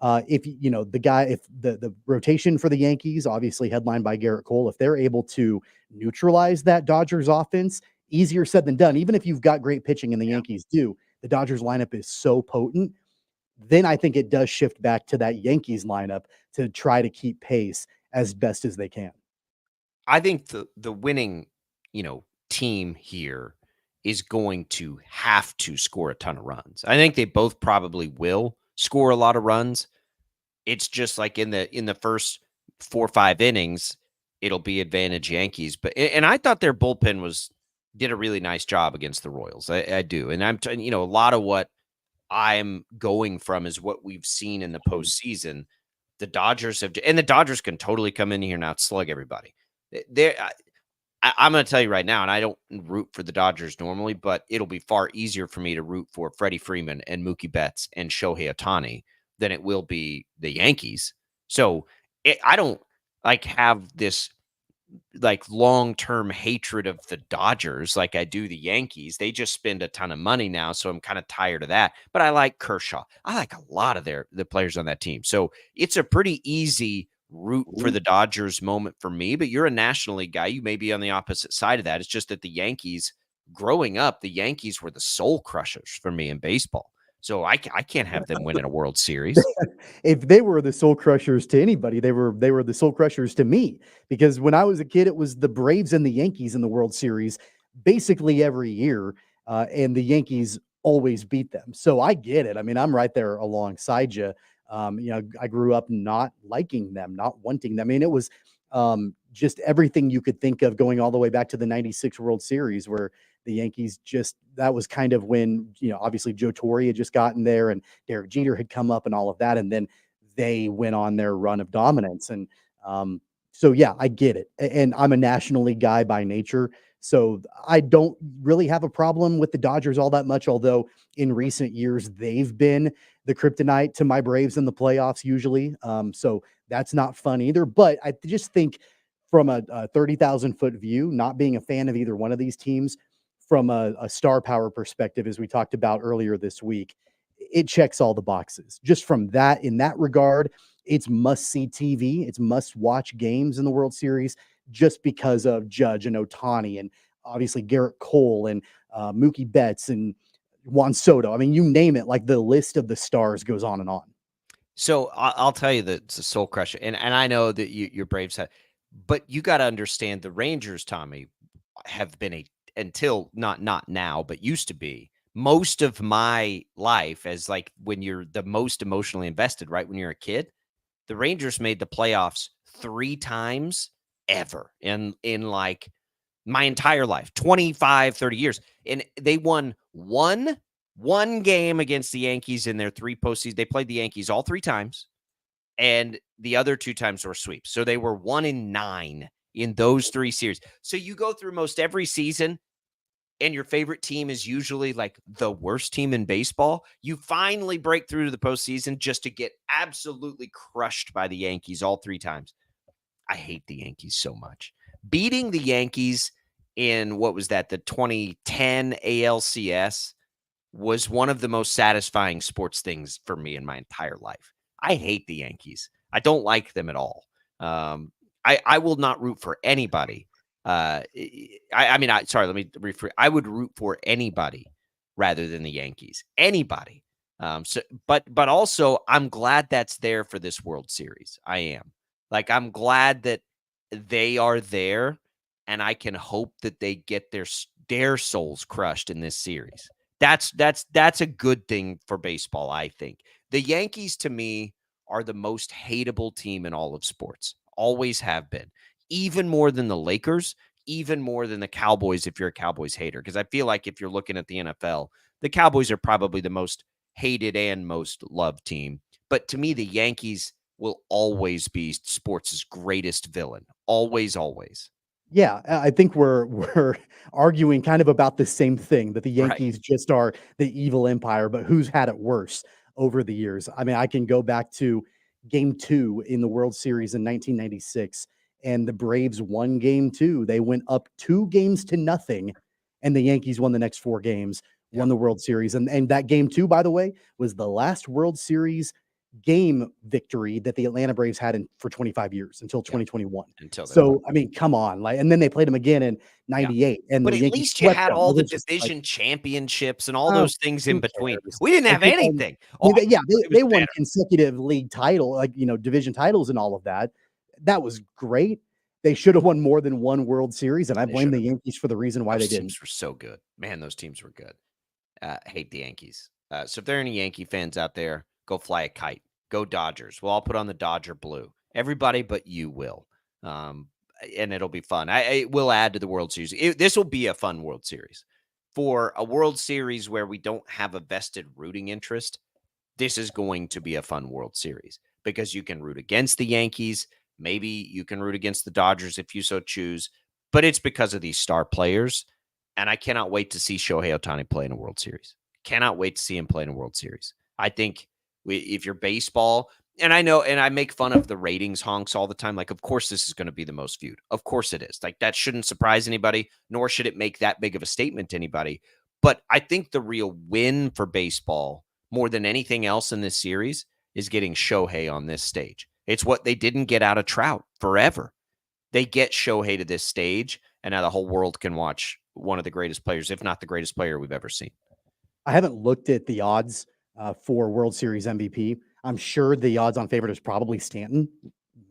if the rotation for the Yankees, obviously headlined by Garrett Cole, if they're able to neutralize that Dodgers offense, easier said than done. Even if you've got great pitching and the Yankees do, the Dodgers lineup is so potent. Then I think it does shift back to that Yankees lineup to try to keep pace as best as they can. I think the winning, team here is going to have to score a ton of runs. I think they both probably will score a lot of runs. It's just like in the first 4 or 5 innings, it'll be advantage Yankees. And I thought their bullpen did a really nice job against the Royals. I do. And a lot of what I'm going from is what we've seen in the postseason. The Dodgers and the Dodgers can totally come in here now and slug everybody. I'm going to tell you right now, and I don't root for the Dodgers normally, but it'll be far easier for me to root for Freddie Freeman and Mookie Betts and Shohei Ohtani than it will be the Yankees. So I don't have this long-term hatred of the Dodgers like I do the Yankees. They just spend a ton of money now, so I'm kind of tired of that. But I like Kershaw. I like a lot of the players on that team. So it's a pretty easy root for the Dodgers moment for me. But you're a National League guy. You may be on the opposite side of that. It's just that the Yankees, growing up, the Yankees were the soul crushers for me in baseball. So I can't have them win in a World Series. If they were the soul crushers to anybody, they were the soul crushers to me. Because when I was a kid, it was the Braves and the Yankees in the World Series basically every year, and the Yankees always beat them. So I get it. I mean, I'm right there alongside you. I grew up not liking them, not wanting them. I mean, it was Just everything you could think of, going all the way back to the 96 World Series, where the Yankees that was kind of when, obviously Joe Torre had just gotten there and Derek Jeter had come up and all of that. And then they went on their run of dominance. And so, yeah, I get it. And I'm a National League guy by nature. So I don't really have a problem with the Dodgers all that much, although in recent years, they've been the kryptonite to my Braves in the playoffs usually. So that's not fun either. But I just think from a 30,000-foot view, not being a fan of either one of these teams, from a star power perspective, as we talked about earlier this week, it checks all the boxes. Just from that, in that regard, it's must-see TV. It's must-watch games in the World Series just because of Judge and Ohtani and obviously Garrett Cole and Mookie Betts and Juan Soto. I mean, you name it, like the list of the stars goes on and on. So I'll tell you that it's a soul crusher. And I know that your Braves have, but you got to understand the Rangers, Tommy, have been until not now, but used to be most of my life as like when you're the most emotionally invested, right? When you're a kid, the Rangers made the playoffs 3 times ever in like my entire life, 25, 30 years. And they won one game against the Yankees in their 3 postseasons. They played the Yankees all 3 times, and the other 2 times were sweeps. So they were 1-9 in those 3 series. So you go through most every season, and your favorite team is usually like the worst team in baseball. You finally break through to the postseason just to get absolutely crushed by the Yankees all 3 times. I hate the Yankees so much. Beating the Yankees in, what was that, the 2010 ALCS was one of the most satisfying sports things for me in my entire life. I hate the Yankees. I don't like them at all. I will not root for anybody. Let me rephrase. I would root for anybody rather than the Yankees. Anybody. But also, I'm glad that's there for this World Series. I am. Like, I'm glad that they are there, and I can hope that they get their souls crushed in this series. That's a good thing for baseball, I think. The Yankees, to me, are the most hateable team in all of sports. Always have been. Even more than the Lakers, even more than the Cowboys if you're a Cowboys hater. Because I feel like if you're looking at the NFL, the Cowboys are probably the most hated and most loved team. But to me, the Yankees will always be sports' greatest villain. Always, always. Yeah, I think we're arguing kind of about the same thing, that the Yankees just are the evil empire, but who's had it worse over the years? I mean, I can go back to Game 2 in the World Series in 1996, and the Braves won Game 2. They went up 2-0, and the Yankees won the next 4 games, won the World Series. And that Game 2, by the way, was the last World Series game victory that the Atlanta Braves had for 25 years until 2021. I mean, come on. And then they played them again in 98. And but the at Yankees least you had all the them. division championships and all those things in between. We didn't have anything. They won consecutive league title, division titles and all of that. That was great. They should have won more than one World Series, and I blame the Yankees for the reason why they didn't. Those teams were so good. Man, those teams were good. Hate the Yankees. So if there are any Yankee fans out there, go fly a kite. Go Dodgers. We'll all put on the Dodger blue. Everybody but you will. And it'll be fun. It will add to the World Series. This will be a fun World Series. For a World Series where we don't have a vested rooting interest, this is going to be a fun World Series because you can root against the Yankees. Maybe you can root against the Dodgers if you so choose. But it's because of these star players. And I cannot wait to see Shohei Ohtani play in a World Series. Cannot wait to see him play in a World Series. I think if you're baseball, and I know, and I make fun of the ratings honks all the time. Like, of course, this is going to be the most viewed. Of course it is. Like, that shouldn't surprise anybody, nor should it make that big of a statement to anybody. But I think the real win for baseball, more than anything else in this series, is getting Shohei on this stage. It's what they didn't get out of Trout forever. They get Shohei to this stage, and now the whole world can watch one of the greatest players, if not the greatest player we've ever seen. I haven't looked at the odds for World Series MVP. I'm sure the odds on favorite is probably Stanton.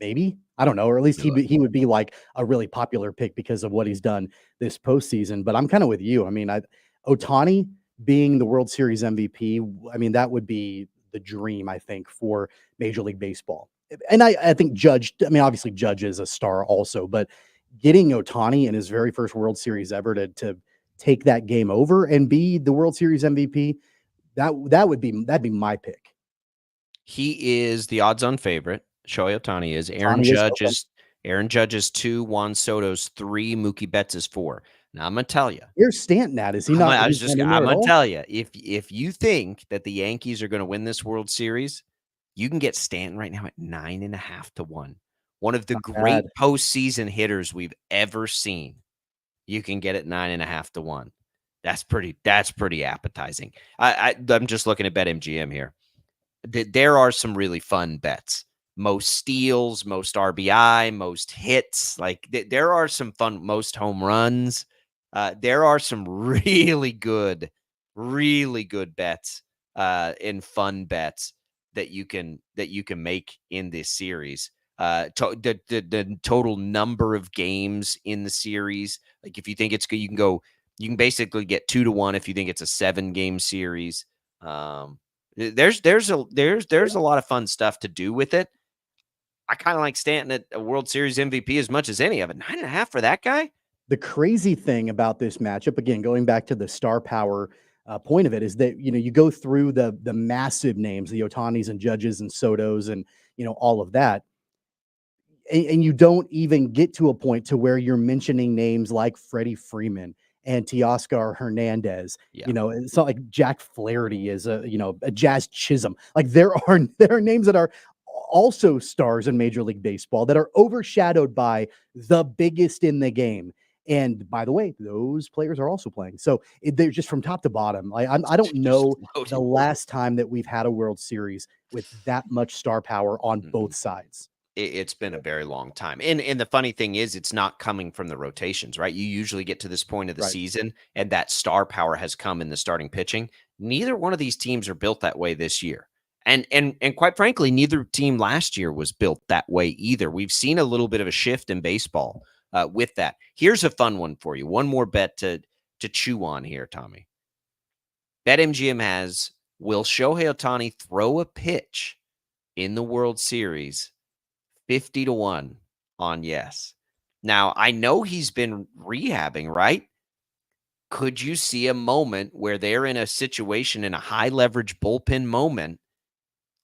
Maybe. I don't know. Or at least he would be like a really popular pick because of what he's done this postseason. But I'm kind of with you. I mean, Ohtani being the World Series MVP, I mean, that would be the dream, I think, for Major League Baseball. and I think Judge, I mean, obviously Judge is a star also, but getting Ohtani in his very first World Series ever to take that game over and be the World Series MVP, that'd be my pick. He is the odds-on favorite. Shohei Ohtani is. Aaron Judge is 2, Juan Soto's 3, Mookie Betts is 4. Now I'm gonna tell you. Here's Stanton at. Is he not? I'm gonna tell you. If you think that the Yankees are gonna win this World Series, you can get Stanton right now at 9.5 to 1. One of the great postseason hitters we've ever seen. You can get it 9.5 to 1. That's pretty appetizing. I'm just looking at BetMGM here. There are some really fun bets. Most steals, most RBI, most hits. Like there are some fun, most home runs. There are some really good bets and fun bets that you can make in this series. The total number of games in the series. Like if you think it's good, you can basically get 2 to 1 if you think it's a 7-game series. There's a lot of fun stuff to do with it. I kind of like Stanton at a World Series MVP as much as any of it. 9.5 for that guy. The crazy thing about this matchup, again, going back to the star power point of it, is that, you go through the massive names, the Ohtanis and Judges and Sotos and, all of that. And you don't even get to a point to where you're mentioning names like Freddie Freeman and Teoscar Hernandez. Yeah. It's not like Jack Flaherty is a Jazz Chisholm. Like there are names that are also stars in Major League Baseball that are overshadowed by the biggest in the game. And by the way, those players are also playing. So they're just from top to bottom. Like I don't know the last time that we've had a World Series with that much star power on both sides. It's been a very long time. And the funny thing is, it's not coming from the rotations, right? You usually get to this point of the season and that star power has come in the starting pitching. Neither one of these teams are built that way this year. And quite frankly, neither team last year was built that way either. We've seen a little bit of a shift in baseball with that. Here's a fun one for you. One more bet to chew on here, Tommy. BetMGM has, will Shohei Ohtani throw a pitch in the World Series? 50 to 1 on yes. Now, I know he's been rehabbing, right? Could you see a moment where they're in a situation in a high leverage bullpen moment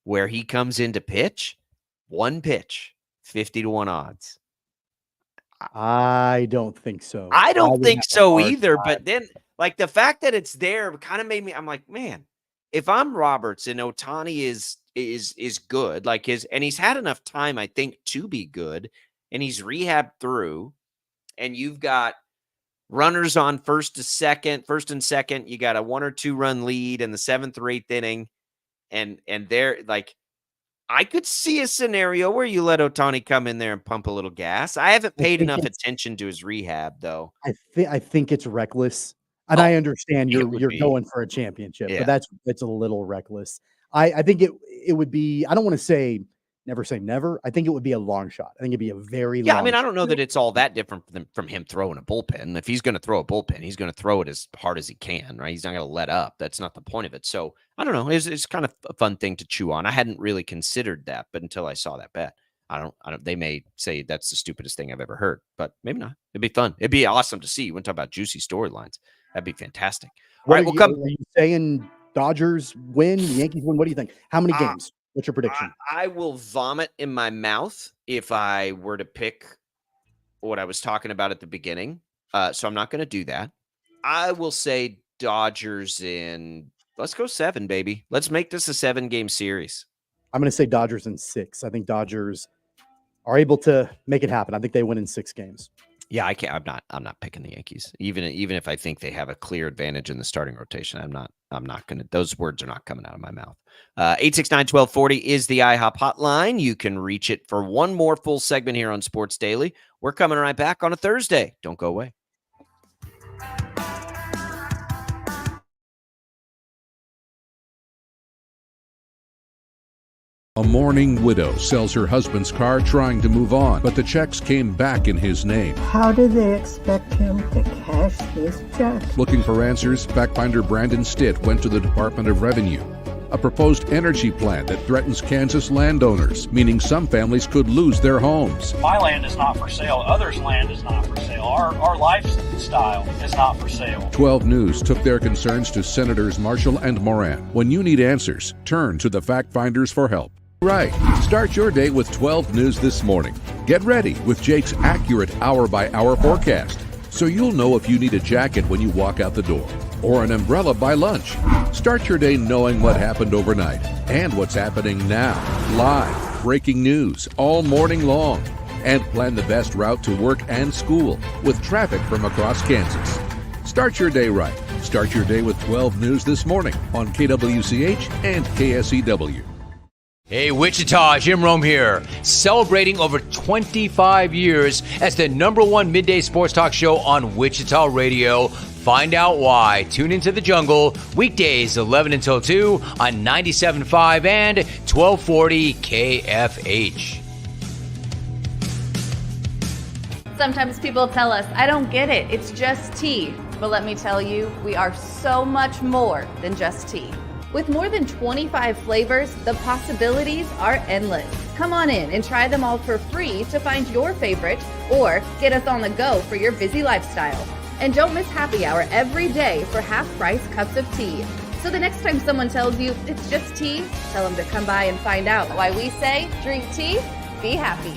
where he comes in to pitch? One pitch, 50 to 1 odds. I don't think so. I don't think so either. But then, like, the fact that it's there kind of made me, I'm like, man, if I'm Roberts and Ohtani is good, like and he's had enough time, I think, to be good, and he's rehabbed through, and you've got runners on first and second, you got a 1 or 2 run lead in the 7th or 8th inning, and they're like, I could see a scenario where you let Ohtani come in there and pump a little gas. I haven't paid enough attention to his rehab, though. I think it's reckless. And I understand you're going for a championship, but it's a little reckless. I think it would be, I don't want to say never. I think it would be a long shot. I think it'd be a very long I mean, I don't know that it's all that different from him throwing a bullpen. If he's going to throw a bullpen, he's going to throw it as hard as he can, right? He's not going to let up. That's not the point of it. So I don't know. It's kind of a fun thing to chew on. I hadn't really considered that, but until I saw that bet, I don't, they may say that's the stupidest thing I've ever heard, but maybe not. It'd be fun. It'd be awesome to see. You want to talk about juicy storylines. That'd be fantastic. All right, are you saying Dodgers win, Yankees win? What do you think? How many games? What's your prediction? I will vomit in my mouth if I were to pick what I was talking about at the beginning. So I'm not going to do that. I will say Dodgers let's go 7, baby. Let's make this a 7-game series. I'm going to say Dodgers in 6. I think Dodgers are able to make it happen. I think they win in 6 games. Yeah, I can't. I'm not picking the Yankees. Even if I think they have a clear advantage in the starting rotation, I'm not going to. Those words are not coming out of my mouth. 869-1240 is the IHOP hotline. You can reach it for one more full segment here on Sports Daily. We're coming right back on a Thursday. Don't go away. A mourning widow sells her husband's car trying to move on, but the checks came back in his name. How do they expect him to cash his check? Looking for answers, fact finder Brandon Stitt went to the Department of Revenue. a proposed energy plan that threatens Kansas landowners, meaning some families could lose their homes. My land is not for sale. Others' land is not for sale. Our lifestyle is not for sale. 12 News took their concerns to Senators Marshall and Moran. When you need answers, turn to the fact finders for help. Right. Start your day with 12 News this morning. Get ready with Jake's accurate hour-by-hour forecast, so you'll know if you need a jacket when you walk out the door or an umbrella by lunch. Start your day knowing what happened overnight and what's happening now. Live, breaking news all morning long. And plan the best route to work and school with traffic from across Kansas. Start your day right. Start your day with 12 News this morning on KWCH and KSEW. Hey, Wichita, Jim Rome here, celebrating over 25 years as the #1 midday sports talk show on Wichita Radio. Find out why. Tune into The Jungle, weekdays 11 until 2 on 97.5 and 1240 KFH. Sometimes people tell us, I don't get it, it's just tea. But let me tell you, we are so much more than just tea. With more than 25 flavors, the possibilities are endless. Come on in and try them all for free to find your favorite or get us on the go for your busy lifestyle. And don't miss happy hour every day for half-price cups of tea. So the next time someone tells you it's just tea, tell them to come by and find out why we say drink tea, be happy.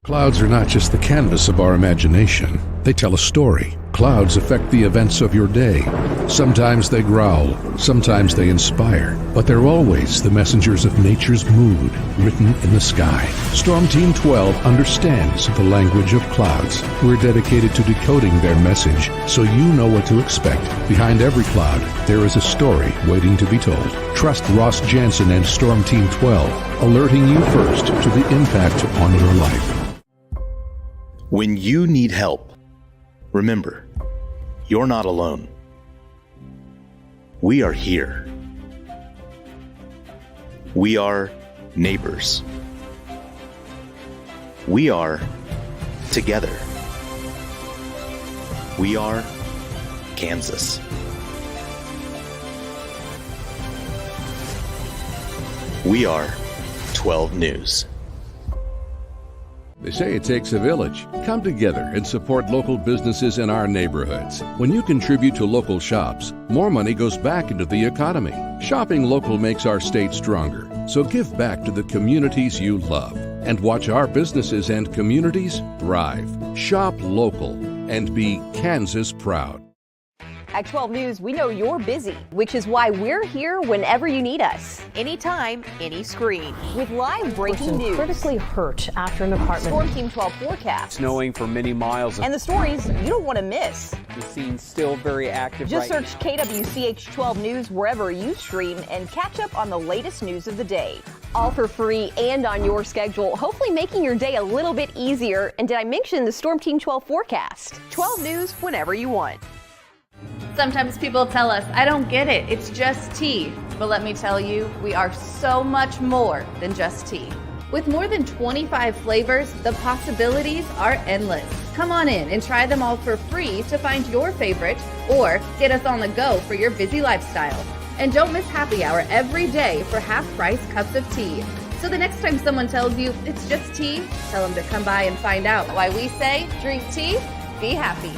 Clouds are not just the canvas of our imagination. They tell a story. Clouds affect the events of your day. Sometimes they growl, sometimes they inspire, but they're always the messengers of nature's mood written in the sky. Storm Team 12 understands the language of clouds. We're dedicated to decoding their message so you know what to expect. Behind every cloud, there is a story waiting to be told. Trust Ross Jansen and Storm Team 12, alerting you first to the impact on your life. When you need help, remember, you're not alone. We are here. We are neighbors. We are together. We are Kansas. We are 12 News. They say it takes a village. Come together and support local businesses in our neighborhoods. When you contribute to local shops, more money goes back into the economy. Shopping local makes our state stronger. So give back to the communities you love and watch our businesses and communities thrive. Shop local and be Kansas proud. At 12 News, we know you're busy, which is why we're here whenever you need us. Anytime, any screen. With live breaking news. Critically hurt after an apartment. Storm Team 12 forecast. Snowing for many miles. And the stories you don't want to miss. The scene's still very active. Just search KWCH 12 News wherever you stream and catch up on the latest news of the day. All for free and on your schedule, hopefully making your day a little bit easier. And did I mention the Storm Team 12 forecast? 12 News whenever you want. Sometimes people tell us, I don't get it, it's just tea. But let me tell you, we are so much more than just tea. With more than 25 flavors, the possibilities are endless. Come on in and try them all for free to find your favorite or get us on the go for your busy lifestyle. And don't miss happy hour every day for half-price cups of tea. So the next time someone tells you it's just tea, tell them to come by and find out why we say drink tea, be happy.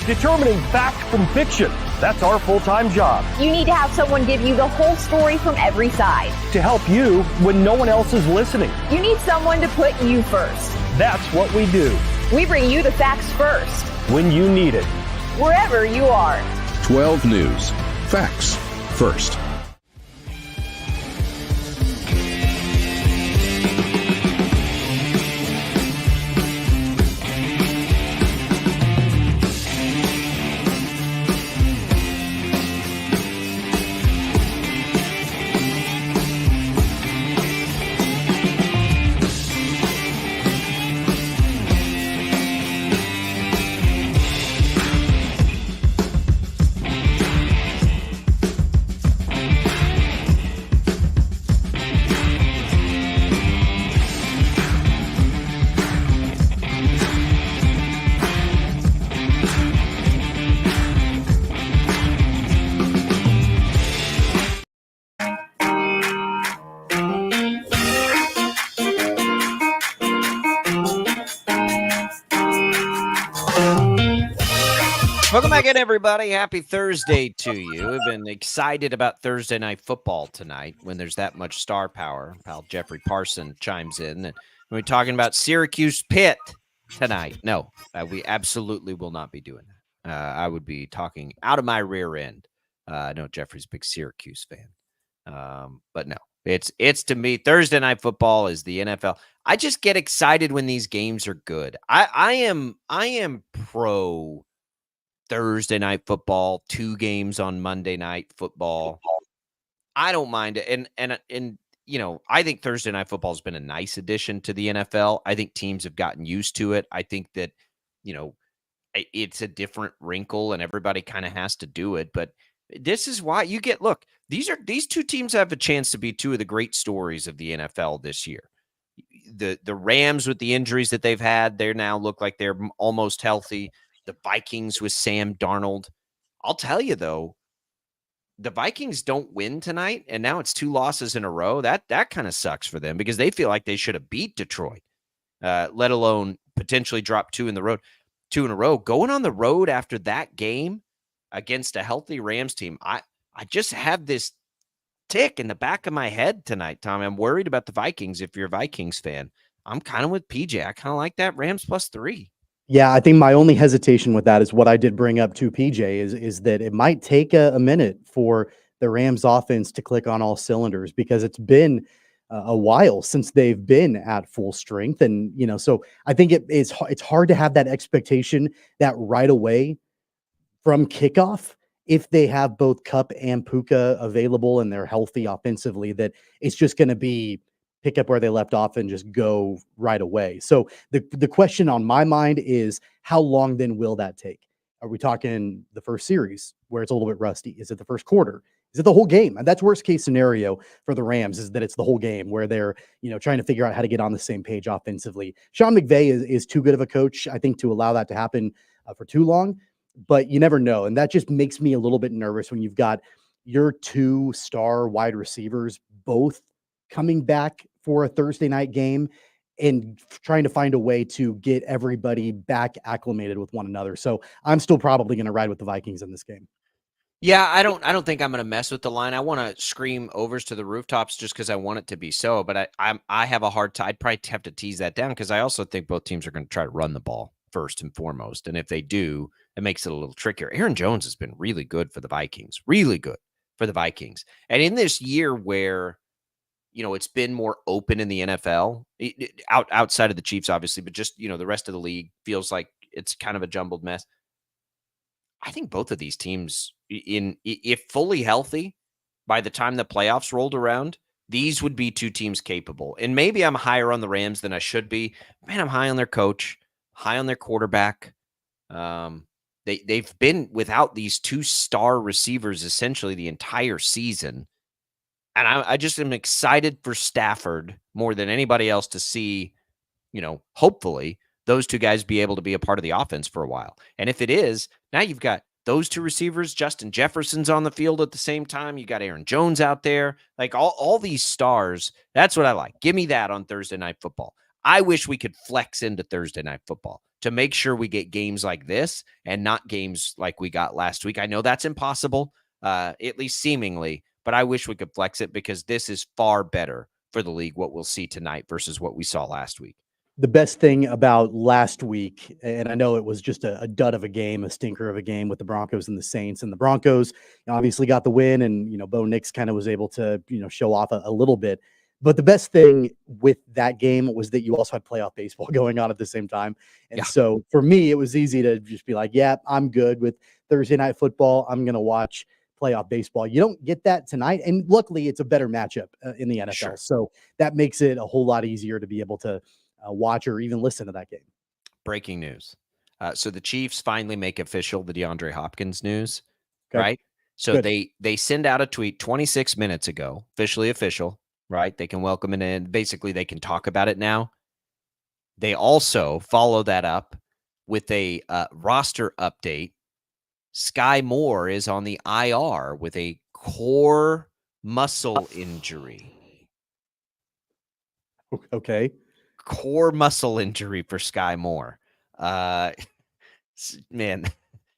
Determining fact from fiction. That's our full-time job. You need to have someone give you the whole story from every side. To help you when no one else is listening. You need someone to put you first. That's what we do. We bring you the facts first. When you need it. Wherever you are. 12 News. Facts first. Welcome back in, everybody. Happy Thursday to you. We've been excited about Thursday night football tonight when there's that much star power. Pal Jeffrey Parson chimes in. And we're talking about Syracuse Pitt tonight. No, we absolutely will not be doing that. I would be talking out of my rear end. I know Jeffrey's a big Syracuse fan. But no, it's to me, Thursday night football is the NFL. I just get excited when these games are good. I am pro Thursday night football, 2 games on Monday night football. I don't mind it. And you know, I think Thursday night football has been a nice addition to the NFL. I think teams have gotten used to it. I think that, you know, it's a different wrinkle and everybody kind of has to do it. But this is why you get, look, these 2 teams have a chance to be 2 of the great stories of the NFL this year. The Rams with the injuries that they've had, they now look like they're almost healthy. The Vikings with Sam Darnold. I'll tell you, though, the Vikings don't win tonight, and now it's 2 losses in a row. That kind of sucks for them because they feel like they should have beat Detroit, let alone potentially drop 2 in a row. Going on the road after that game against a healthy Rams team, I just have this tick in the back of my head tonight, Tommy. I'm worried about the Vikings. If you're a Vikings fan, I'm kind of with PJ. I kind of like that Rams +3. Yeah, I think my only hesitation with that is what I did bring up to PJ is that it might take a minute for the Rams offense to click on all cylinders because it's been a while since they've been at full strength. And, you know, so I think it's hard to have that expectation that right away from kickoff, if they have both Kupp and Puka available and they're healthy offensively, that it's just going to be pick up where they left off and just go right away. So the question on my mind is, how long then will that take? Are we talking the first series where it's a little bit rusty? Is it the first quarter? Is it the whole game? And that's worst case scenario for the Rams, is that it's the whole game where they're, you know, trying to figure out how to get on the same page offensively. Sean McVay is too good of a coach, I think, to allow that to happen for too long, but you never know. And that just makes me a little bit nervous when you've got your 2 star wide receivers both coming back for a Thursday night game and trying to find a way to get everybody back acclimated with one another. So I'm still probably going to ride with the Vikings in this game. Yeah, I don't think I'm going to mess with the line. I want to scream overs to the rooftops just because I want it to be so. But I have a hard time. I'd probably have to tease that down because I also think both teams are going to try to run the ball first and foremost. And if they do, it makes it a little trickier. Aaron Jones has been really good for the Vikings, really good for the Vikings. And in this year where, you know, it's been more open in the NFL, outside of the Chiefs, obviously, but just, you know, the rest of the league feels like it's kind of a jumbled mess. I think both of these teams, if fully healthy, by the time the playoffs rolled around, these would be 2 teams capable. And maybe I'm higher on the Rams than I should be. Man, I'm high on their coach, high on their quarterback. They've been without these 2 star receivers essentially the entire season. And I just am excited for Stafford more than anybody else to see, you know, hopefully those 2 guys be able to be a part of the offense for a while. And if it is, now you've got those 2 receivers, Justin Jefferson's on the field at the same time. You got Aaron Jones out there, like all these stars. That's what I like. Give me that on Thursday night football. I wish we could flex into Thursday night football to make sure we get games like this and not games like we got last week. I know that's impossible, at least seemingly, but I wish we could flex it because this is far better for the league, what we'll see tonight versus what we saw last week. The best thing about last week, and I know it was just a dud of a game, a stinker of a game with the Broncos and the Saints, and the Broncos obviously got the win, and, you know, Bo Nix kind of was able to, you know, show off a little bit. But the best thing with that game was that you also had playoff baseball going on at the same time. And so for me, it was easy to just be like, yeah, I'm good with Thursday night football. I'm going to watch playoff baseball. You don't get that tonight. And luckily, it's a better matchup in the NFL. Sure. So that makes it a whole lot easier to be able to watch or even listen to that game. Breaking news. So the Chiefs finally make official the DeAndre Hopkins news, right? So Good. they send out a tweet 26 minutes ago, officially official, right? They can welcome it in. Basically, they can talk about it now. They also follow that up with a roster update. Sky Moore is on the IR with a core muscle injury. Okay. Core muscle injury for Sky Moore. Man,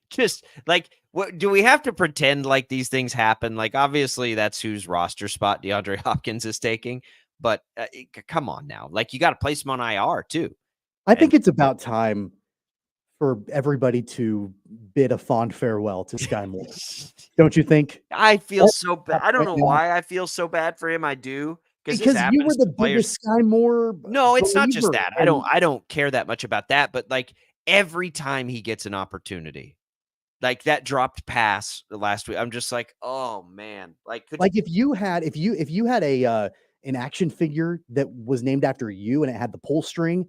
Just like, what do we have to pretend like these things happen? Like, obviously, that's whose roster spot DeAndre Hopkins is taking. But come on now, like you got to place him on IR too. I think it's about time for everybody to bid a fond farewell to Sky Moore. Don't you think? I feel so bad. I don't know why I feel so bad for him. I do. Because you were the biggest Sky Moore. No, it's not just believer. that. I don't care that much about that. But like every time he gets an opportunity, like that dropped pass last week, I'm just like, oh man. Like if you had a an action figure that was named after you and it had the pull string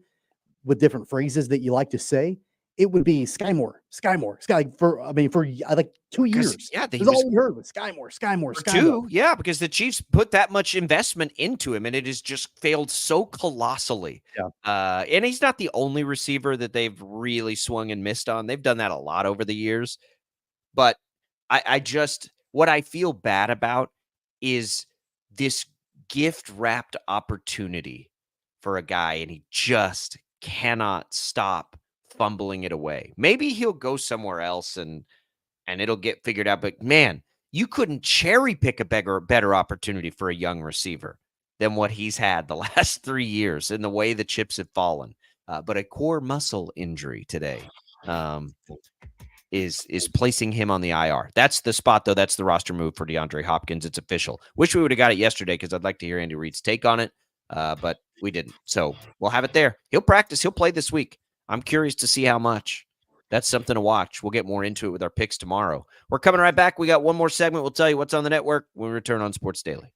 with different phrases that you like to say, it would be Sky Moore for like 2 years. Yeah, that's all we heard was Sky Moore. Yeah, because the Chiefs put that much investment into him, and it has just failed so colossally. Yeah. And he's not the only receiver that they've really swung and missed on. They've done that a lot over the years. But what I feel bad about is this gift wrapped opportunity for a guy, and he just cannot stop fumbling it away. Maybe he'll go somewhere else and it'll get figured out. But man, you couldn't cherry pick a better opportunity for a young receiver than what he's had the last 3 years in the way the chips have fallen. But a core muscle injury today is placing him on the IR. That's the spot, though. That's the roster move for DeAndre Hopkins. It's official. Wish we would have got it yesterday because I'd like to hear Andy Reid's take on it, but we didn't. So we'll have it there. He'll practice. He'll play this week. I'm curious to see how much. That's something to watch. We'll get more into it with our picks tomorrow. We're coming right back. We got one more segment. We'll tell you what's on the network when we return on Sports Daily.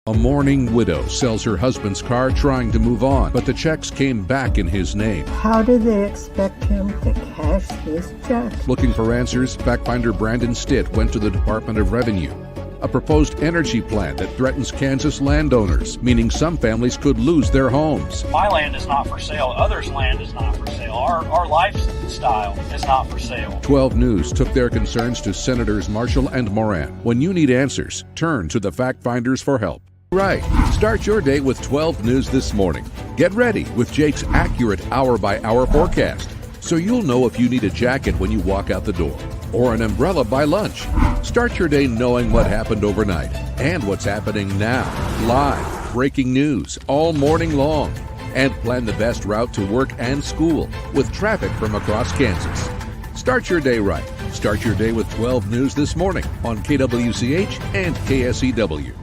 A mourning widow sells her husband's car trying to move on, but the checks came back in his name. How do they expect him to cash his check? Looking for answers, fact finder Brandon Stitt went to the Department of Revenue. A proposed energy plan that threatens Kansas landowners, meaning some families could lose their homes. My land is not for sale. Others' land is not for sale. Our lifestyle is not for sale. 12 News took their concerns to Senators Marshall and Moran. When you need answers, turn to the fact finders for help. Right. Start your day with 12 News this morning. Get ready with Jake's accurate hour-by-hour forecast, so you'll know if you need a jacket when you walk out the door or an umbrella by lunch. Start your day knowing what happened overnight and what's happening now. Live, breaking news all morning long. And plan the best route to work and school with traffic from across Kansas. Start your day right. Start your day with 12 News this morning on KWCH and KSEW.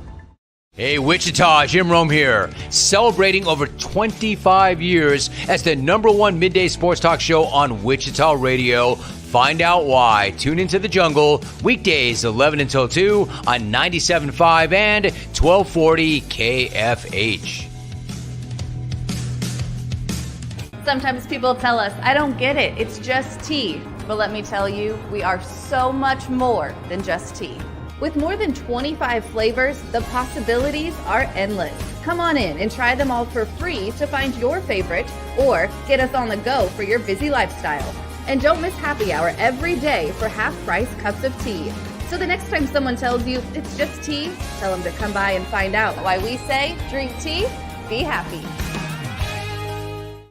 Hey, Wichita, Jim Rome here, celebrating over 25 years as the #1 midday sports talk show on Wichita Radio. Find out why. Tune into the jungle, weekdays 11 until 2 on 97.5 and 1240 KFH. Sometimes people tell us, I don't get it, it's just tea. But let me tell you, we are so much more than just tea. With more than 25 flavors, the possibilities are endless. Come on in and try them all for free to find your favorite or get us on the go for your busy lifestyle. And don't miss happy hour every day for half-price cups of tea. So the next time someone tells you it's just tea, tell them to come by and find out why we say drink tea, be happy.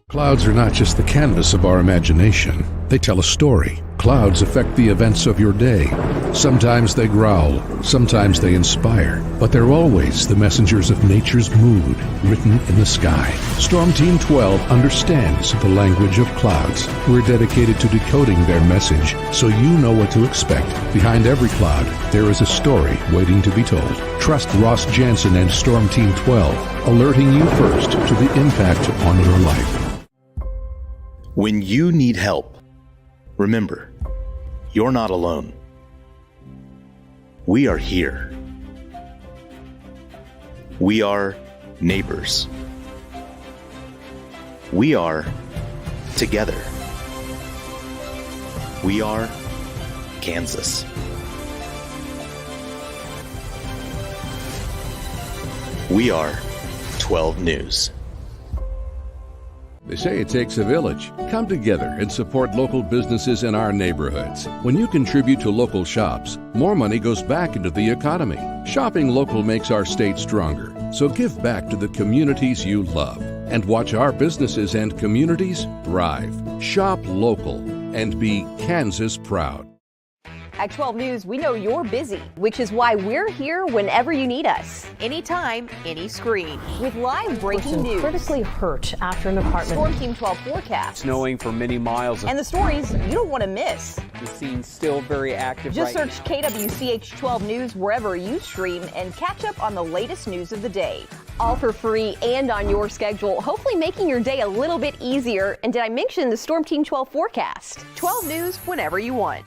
Clouds are not just the canvas of our imagination. They tell a story. Clouds affect the events of your day. Sometimes they growl, sometimes they inspire, but they're always the messengers of nature's mood written in the sky. Storm Team 12 understands the language of clouds. We're dedicated to decoding their message so you know what to expect. Behind every cloud, there is a story waiting to be told. Trust Ross Jansen and Storm Team 12, alerting you first to the impact on your life. When you need help, remember, you're not alone. We are here. We are neighbors. We are together. We are Kansas. We are 12 News. They say it takes a village. Come together and support local businesses in our neighborhoods. When you contribute to local shops, more money goes back into the economy. Shopping local makes our state stronger. So give back to the communities you love and watch our businesses and communities thrive. Shop local and be Kansas proud. At 12 News, we know you're busy, which is why we're here whenever you need us. Anytime, any screen. With live breaking news. Critically hurt after an apartment. Storm Team 12 forecast. Snowing for many miles. And the stories you don't want to miss. The scene's still very active. Just right search KWCH 12 News wherever you stream and catch up on the latest news of the day. All for free and on your schedule, hopefully making your day a little bit easier. And did I mention the Storm Team 12 forecast? 12 News whenever you want.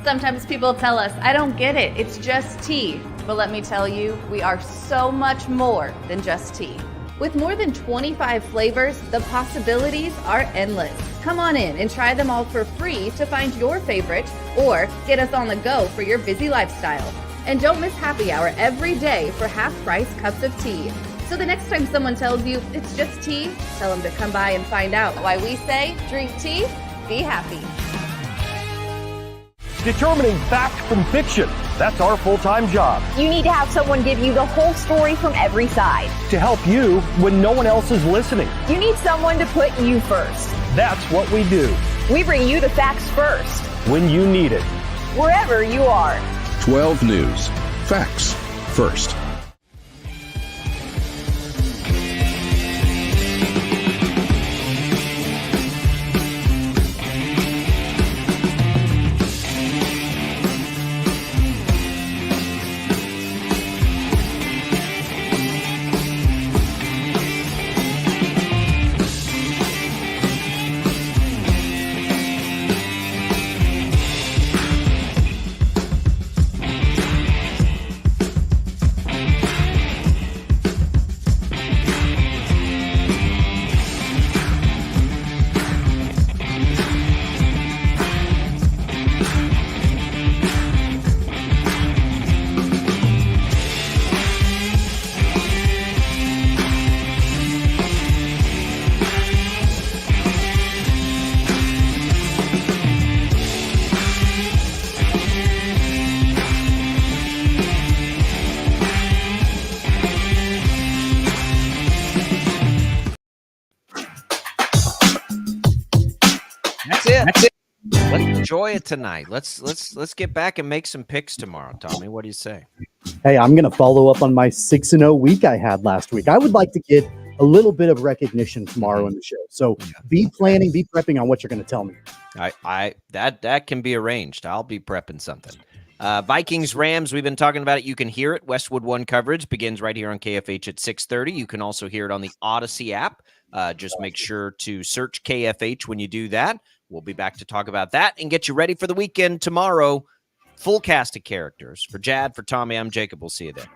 Sometimes people tell us, I don't get it, it's just tea. But let me tell you, we are so much more than just tea. With more than 25 flavors, the possibilities are endless. Come on in and try them all for free to find your favorite or get us on the go for your busy lifestyle. And don't miss happy hour every day for half-price cups of tea. So the next time someone tells you it's just tea, tell them to come by and find out why we say drink tea, be happy. Determining fact from fiction. That's our full-time job. You need to have someone give you the whole story from every side. To help you when no one else is listening. You need someone to put you first. That's what we do. We bring you the facts first. When you need it. Wherever you are. 12 News. Facts first. That's it. Let's enjoy it tonight. Let's get back and make some picks tomorrow. Tommy, what do you say? Hey, I'm going to follow up on my 6-0 week I had last week. I would like to get a little bit of recognition tomorrow in the show. So be planning, be prepping on what you're going to tell me. That can be arranged. I'll be prepping something. Vikings, Rams, we've been talking about it. You can hear it. Westwood One coverage begins right here on KFH at 6:30. You can also hear it on the Odyssey app. Just make sure to search KFH when you do that. We'll be back to talk about that and get you ready for the weekend tomorrow. Full cast of characters. For Jad, for Tommy, I'm Jacob. We'll see you there.